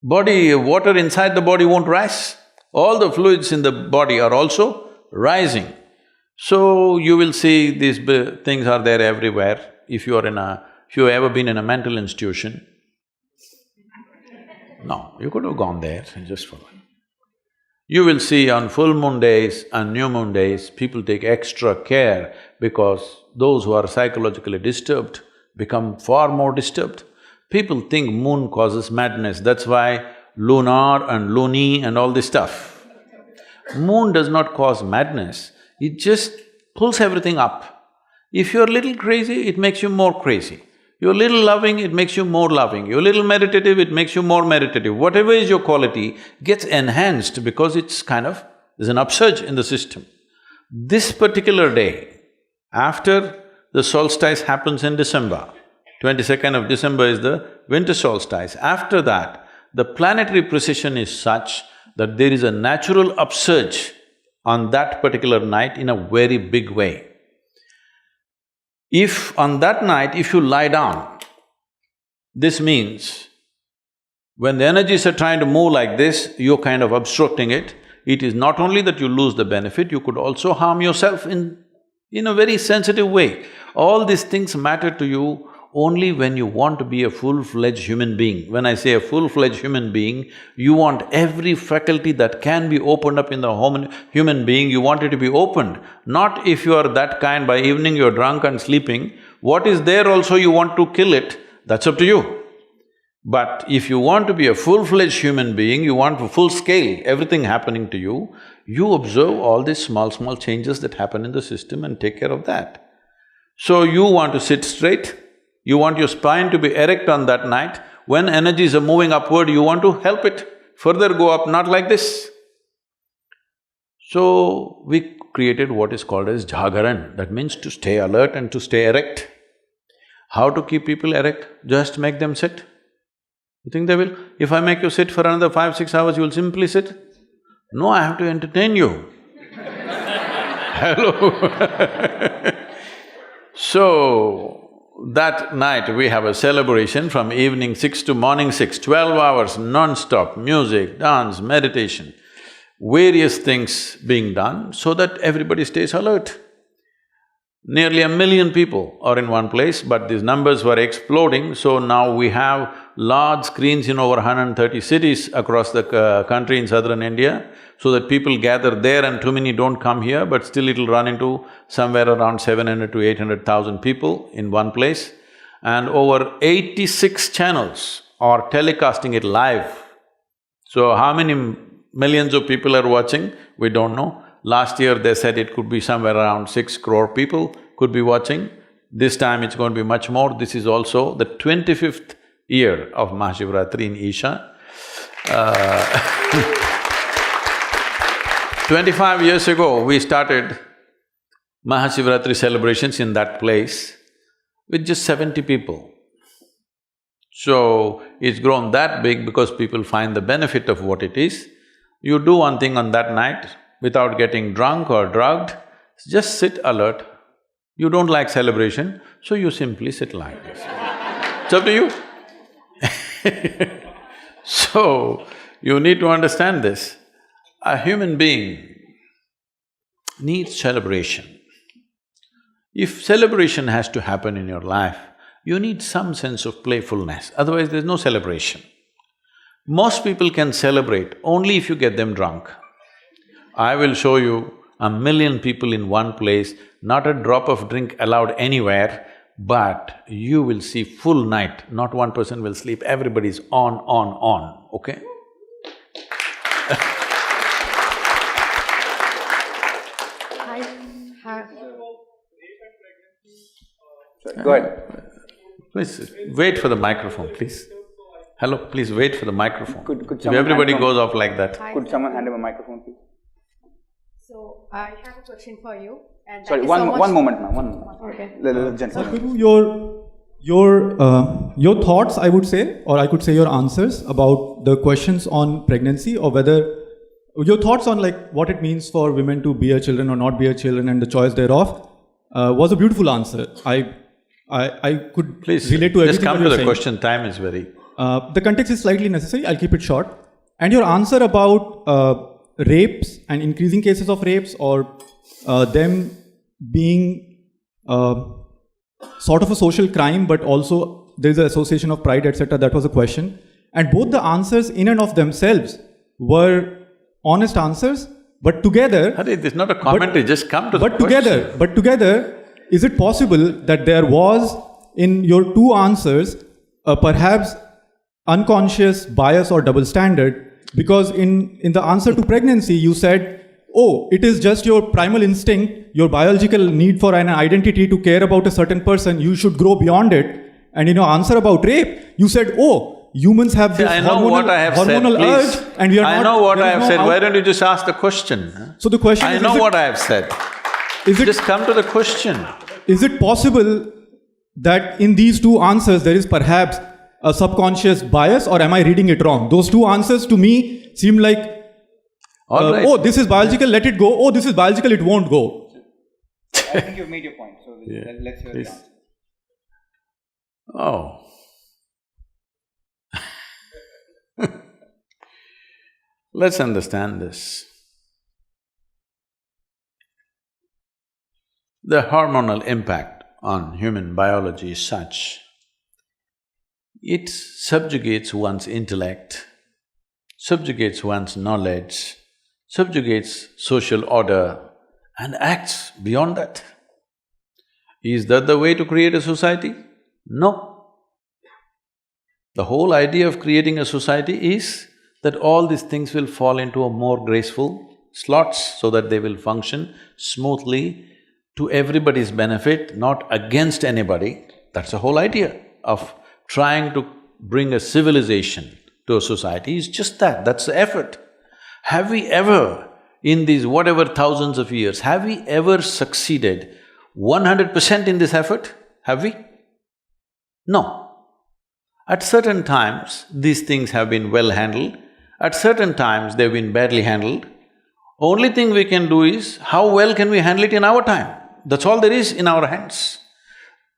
water inside the body won't rise? All the fluids in the body are also rising. So you will see these things are there everywhere. If you've ever been in a mental institution, no, you could have gone there just for one. You will see on full moon days and new moon days, people take extra care because those who are psychologically disturbed become far more disturbed. People think moon causes madness, that's why lunar and loony and all this stuff. Moon does not cause madness, it just pulls everything up. If you're a little crazy, it makes you more crazy. You're a little loving, it makes you more loving. You're a little meditative, it makes you more meditative. Whatever is your quality gets enhanced because it's there's an upsurge in the system. This particular day, after the solstice happens in December, 22nd of December is the winter solstice. After that, the planetary precision is such that there is a natural upsurge on that particular night in a very big way. If on that night, if you lie down, this means when the energies are trying to move like this, you're kind of obstructing it. It is not only that you lose the benefit, you could also harm yourself in a very sensitive way. All these things matter to you only when you want to be a full-fledged human being. When I say a full-fledged human being, you want every faculty that can be opened up in the human being, you want it to be opened. Not if you are that kind, by evening you're drunk and sleeping, what is there also you want to kill it, that's up to you. But if you want to be a full-fledged human being, you want full scale, everything happening to you, you observe all these small changes that happen in the system and take care of that. So you want to sit straight, you want your spine to be erect on that night. When energies are moving upward, you want to help it further go up, not like this. So we created what is called as jagaran, that means to stay alert and to stay erect. How to keep people erect? Just make them sit. You think they will? If I make you sit for another 5-6 hours, you will simply sit? No, I have to entertain you. Hello. So, that night we have a celebration from evening 6 to morning 6, 12 hours non-stop, music, dance, meditation, various things being done so that everybody stays alert. Nearly 1 million people are in one place, but these numbers were exploding, so now we have large screens in over 130 cities across the country in southern India, so that people gather there and too many don't come here, but still it'll run into somewhere around 700 to 800,000 people in one place. And over 86 channels are telecasting it live. So how many millions of people are watching, we don't know. Last year they said it could be somewhere around 6 crore people could be watching. This time it's going to be much more. This is also the 25th year of Mahashivratri in Isha. 25 years ago, we started Mahashivratri celebrations in that place with just 70 people. So, it's grown that big because people find the benefit of what it is. You do one thing on that night without getting drunk or drugged, just sit alert. You don't like celebration, so you simply sit like this. It's up to you. So, you need to understand this. A human being needs celebration. If celebration has to happen in your life, you need some sense of playfulness, otherwise there's no celebration. Most people can celebrate only if you get them drunk. I will show you 1,000,000 people in one place, not a drop of drink allowed anywhere, but you will see full night, not one person will sleep, everybody's on, okay? Sorry, go ahead. Please, wait for the microphone, please. Hello, please wait for the microphone. Could If someone everybody hand him- goes off like that. Could someone hand him a microphone, please? So I have a question for you. And Sorry, one moment, ma'am, 1 moment. Okay. The gentleman. Sadhguru, your thoughts, I would say, or I could say your answers about the questions on pregnancy, or whether your thoughts on like what it means for women to bear children or not bear children and the choice thereof, was a beautiful answer. I could Please, relate to everything just come that to you're the saying. question, time is very… The context is slightly necessary, I'll keep it short. And your answer about rapes and increasing cases of rapes, or them being sort of a social crime, but also there's an association of pride, etc. That was a question. And both the answers in and of themselves were honest answers, but together… Hare, this is not a commentary, just come to the question. But together, is it possible that there was in your two answers perhaps unconscious bias or double standard? Because in the answer to pregnancy, you said, oh, it is just your primal instinct, your biological need for an identity to care about a certain person, you should grow beyond it. And in your answer about rape, you said, oh, humans have this I know what I have said, hormonal please. urge, and we are I not… know what there I is have no said, out- why don't you just ask the question? So the question I is… know is it- what I have said. Is it, Just come to the question. is it possible that in these two answers there is perhaps a subconscious bias, or am I reading it wrong? Those two answers to me seem like, All right. oh, this is biological, let it go. Oh, this is biological, it won't go. I think you've made your point, so let's hear please. the answer. Oh. Let's understand this. The hormonal impact on human biology is such, it subjugates one's intellect, subjugates one's knowledge, subjugates social order and acts beyond that. Is that the way to create a society? No. The whole idea of creating a society is that all these things will fall into a more graceful slots so that they will function smoothly to everybody's benefit, not against anybody. That's the whole idea of trying to bring a civilization to a society, is just that, that's the effort. Have we ever, in these whatever thousands of years, have we ever succeeded 100% in this effort? Have we? No. At certain times, these things have been well handled, at certain times they've been badly handled. Only thing we can do is, how well can we handle it in our time? That's all there is in our hands.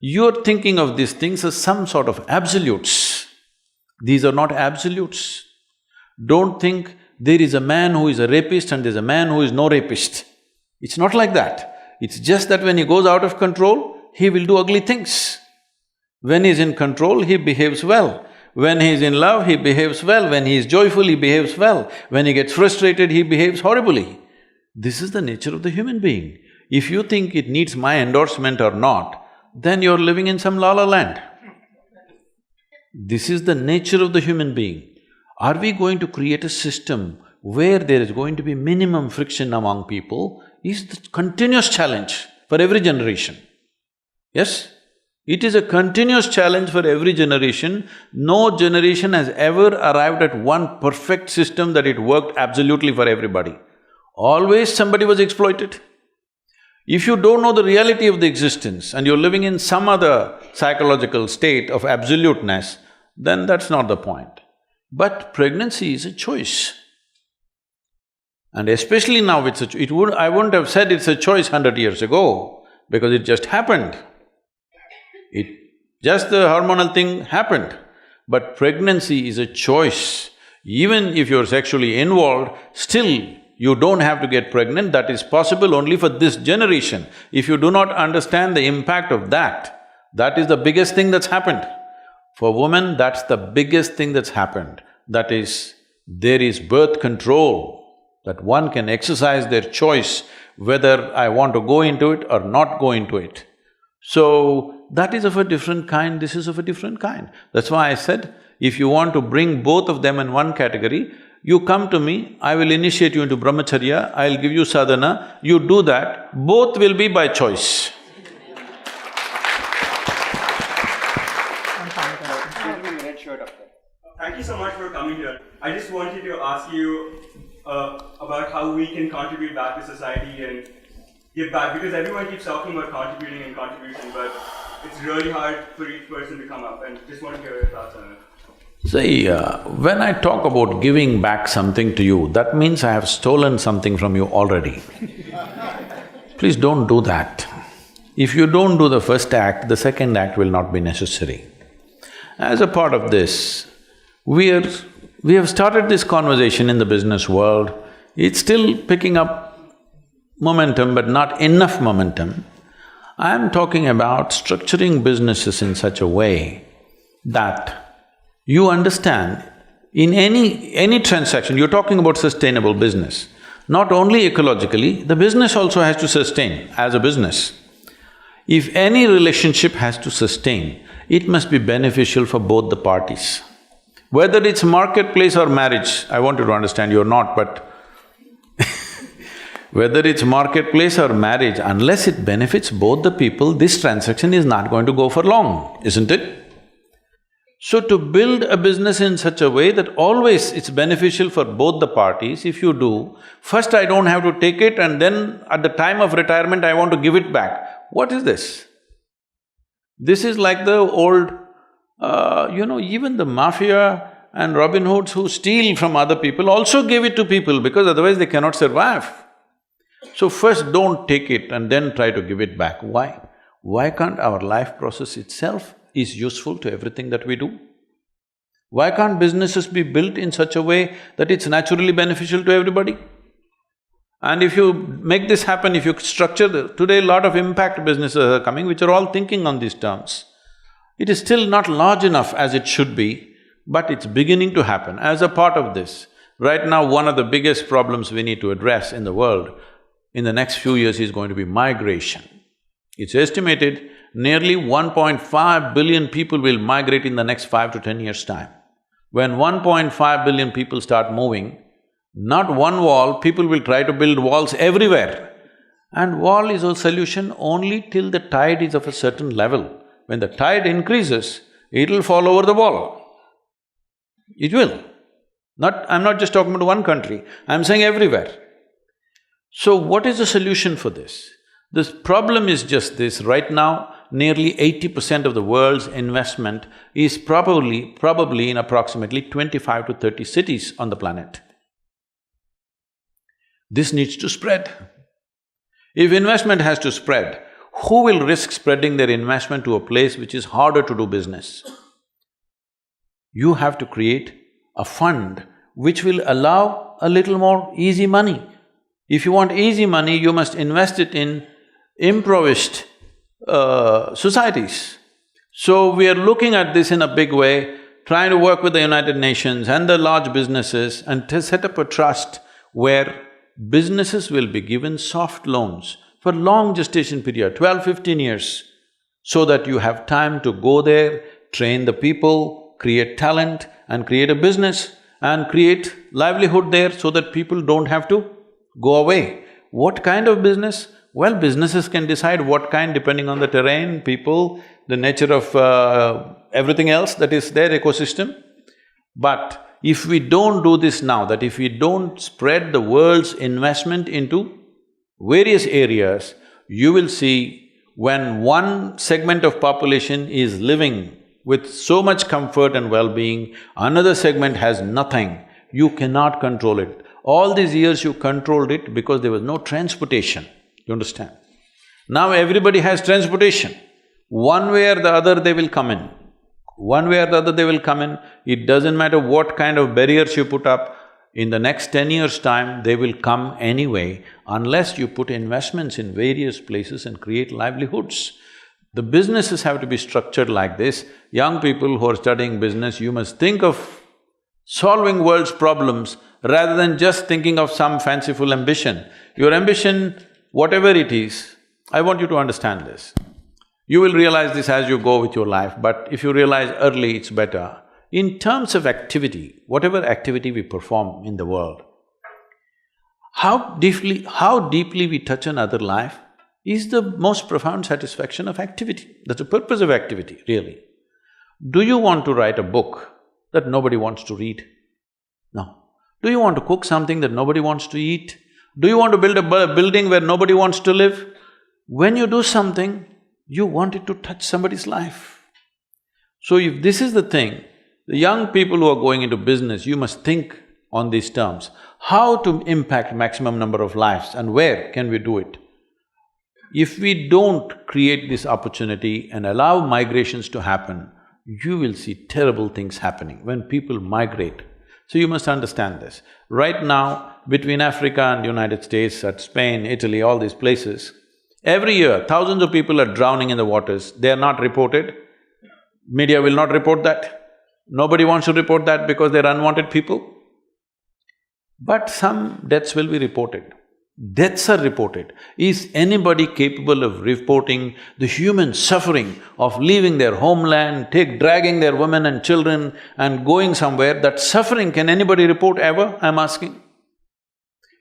You're thinking of these things as some sort of absolutes. These are not absolutes. Don't think there is a man who is a rapist and there's a man who is no rapist. It's not like that. It's just that when he goes out of control, he will do ugly things. When he's in control, he behaves well. When he's in love, he behaves well. When he is joyful, he behaves well. When he gets frustrated, he behaves horribly. This is the nature of the human being. If you think it needs my endorsement or not, then you're living in some la-la land. This is the nature of the human being. Are we going to create a system where there is going to be minimum friction among people is the continuous challenge for every generation. Yes? It is a continuous challenge for every generation. No generation has ever arrived at one perfect system that it worked absolutely for everybody. Always somebody was exploited. If you don't know the reality of the existence and you're living in some other psychological state of absoluteness, then that's not the point. But pregnancy is a choice. And especially now it's I wouldn't have said it's a choice 100 years ago, because it just happened. Just the hormonal thing happened. But pregnancy is a choice. Even if you're sexually involved, still you don't have to get pregnant. That is possible only for this generation. If you do not understand the impact of that, that is the biggest thing that's happened. For women, that's the biggest thing that's happened. That is, there is birth control, that one can exercise their choice whether I want to go into it or not go into it. So, that is of a different kind, this is of a different kind. That's why I said, if you want to bring both of them in one category, you come to me, I will initiate you into brahmacharya, I'll give you sadhana, you do that, both will be by choice. Thank you so much for coming here. I just wanted to ask you about how we can contribute back to society and give back, because everyone keeps talking about contributing and contribution, but it's really hard for each person to come up, and just want to hear your thoughts on it. See, when I talk about giving back something to you, that means I have stolen something from you already. Please don't do that. If you don't do the first act, the second act will not be necessary. As a part of this, we have started this conversation in the business world. It's still picking up momentum, but not enough momentum. I'm talking about structuring businesses in such a way that you understand, in any transaction, you're talking about sustainable business. Not only ecologically, the business also has to sustain as a business. If any relationship has to sustain, it must be beneficial for both the parties. Whether it's marketplace or marriage, I want you to understand, you're not, but whether it's marketplace or marriage, unless it benefits both the people, this transaction is not going to go for long, isn't it? So to build a business in such a way that always it's beneficial for both the parties, if you do, first I don't have to take it and then at the time of retirement I want to give it back. What is this? This is like the old, even the mafia and Robin Hoods who steal from other people also give it to people because otherwise they cannot survive. So first don't take it and then try to give it back. Why? Why can't our life process itself is useful to everything that we do? Why can't businesses be built in such a way that it's naturally beneficial to everybody? And if you make this happen, if you structure today a lot of impact businesses are coming which are all thinking on these terms. It is still not large enough as it should be, but it's beginning to happen. As a part of this, right now one of the biggest problems we need to address in the world in the next few years is going to be migration. It's estimated nearly 1.5 billion people will migrate in the next 5 to 10 years' time. When 1.5 billion people start moving, not one wall, people will try to build walls everywhere. And wall is a solution only till the tide is of a certain level. When the tide increases, it'll fall over the wall. It will. I'm not just talking about one country, I'm saying everywhere. So what is the solution for this? This problem is just this, right now, nearly 80% of the world's investment is probably in approximately 25 to 30 cities on the planet. This needs to spread. If investment has to spread, who will risk spreading their investment to a place which is harder to do business? You have to create a fund which will allow a little more easy money. If you want easy money, you must invest it in impoverished societies. So we are looking at this in a big way, trying to work with the United Nations and the large businesses and to set up a trust where businesses will be given soft loans for long gestation period, 12-15 years, so that you have time to go there, train the people, create talent and create a business and create livelihood there so that people don't have to go away. What kind of business? Well, businesses can decide what kind depending on the terrain, people, the nature of everything else that is their ecosystem. But if we don't do this now, that if we don't spread the world's investment into various areas, you will see when one segment of population is living with so much comfort and well-being, another segment has nothing, you cannot control it. All these years you controlled it because there was no transportation, you understand? Now everybody has transportation. One way or the other they will come in. One way or the other they will come in. It doesn't matter what kind of barriers you put up, in the next 10 years' time, they will come anyway unless you put investments in various places and create livelihoods. The businesses have to be structured like this. Young people who are studying business, you must think of solving world's problems rather than just thinking of some fanciful ambition. Your ambition, whatever it is, I want you to understand this. You will realize this as you go with your life, but if you realize early, it's better. In terms of activity, whatever activity we perform in the world, how deeply we touch another life is the most profound satisfaction of activity. That's the purpose of activity, really. Do you want to write a book that nobody wants to read? No. Do you want to cook something that nobody wants to eat? Do you want to build a building where nobody wants to live? When you do something, you want it to touch somebody's life. So if this is the thing, the young people who are going into business, you must think on these terms. How to impact maximum number of lives and where can we do it? If we don't create this opportunity and allow migrations to happen, you will see terrible things happening when people migrate. So you must understand this. Right now, between Africa and the United States, at Spain, Italy, all these places, every year thousands of people are drowning in the waters. They are not reported. Media will not report that. Nobody wants to report that because they're unwanted people. But some deaths will be reported. Deaths are reported. Is anybody capable of reporting the human suffering of leaving their homeland, dragging their women and children and going somewhere? That suffering, can anybody report ever, I'm asking?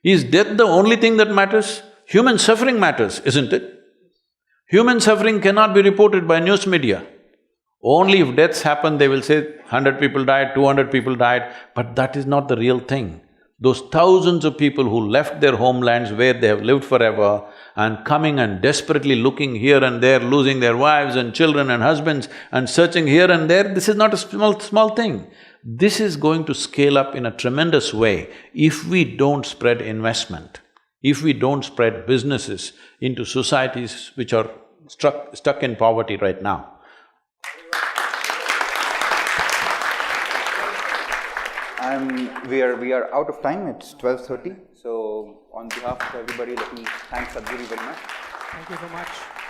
Is death the only thing that matters? Human suffering matters, isn't it? Human suffering cannot be reported by news media. Only if deaths happen, they will say 100 people died, 200 people died, but that is not the real thing. Those thousands of people who left their homelands where they have lived forever and coming and desperately looking here and there, losing their wives and children and husbands and searching here and there, this is not a small thing. This is going to scale up in a tremendous way if we don't spread investment, if we don't spread businesses into societies which are stuck in poverty right now. We are out of time, it's 12:30. So on behalf of everybody, let me thank Sadhguru very much. Thank you so much.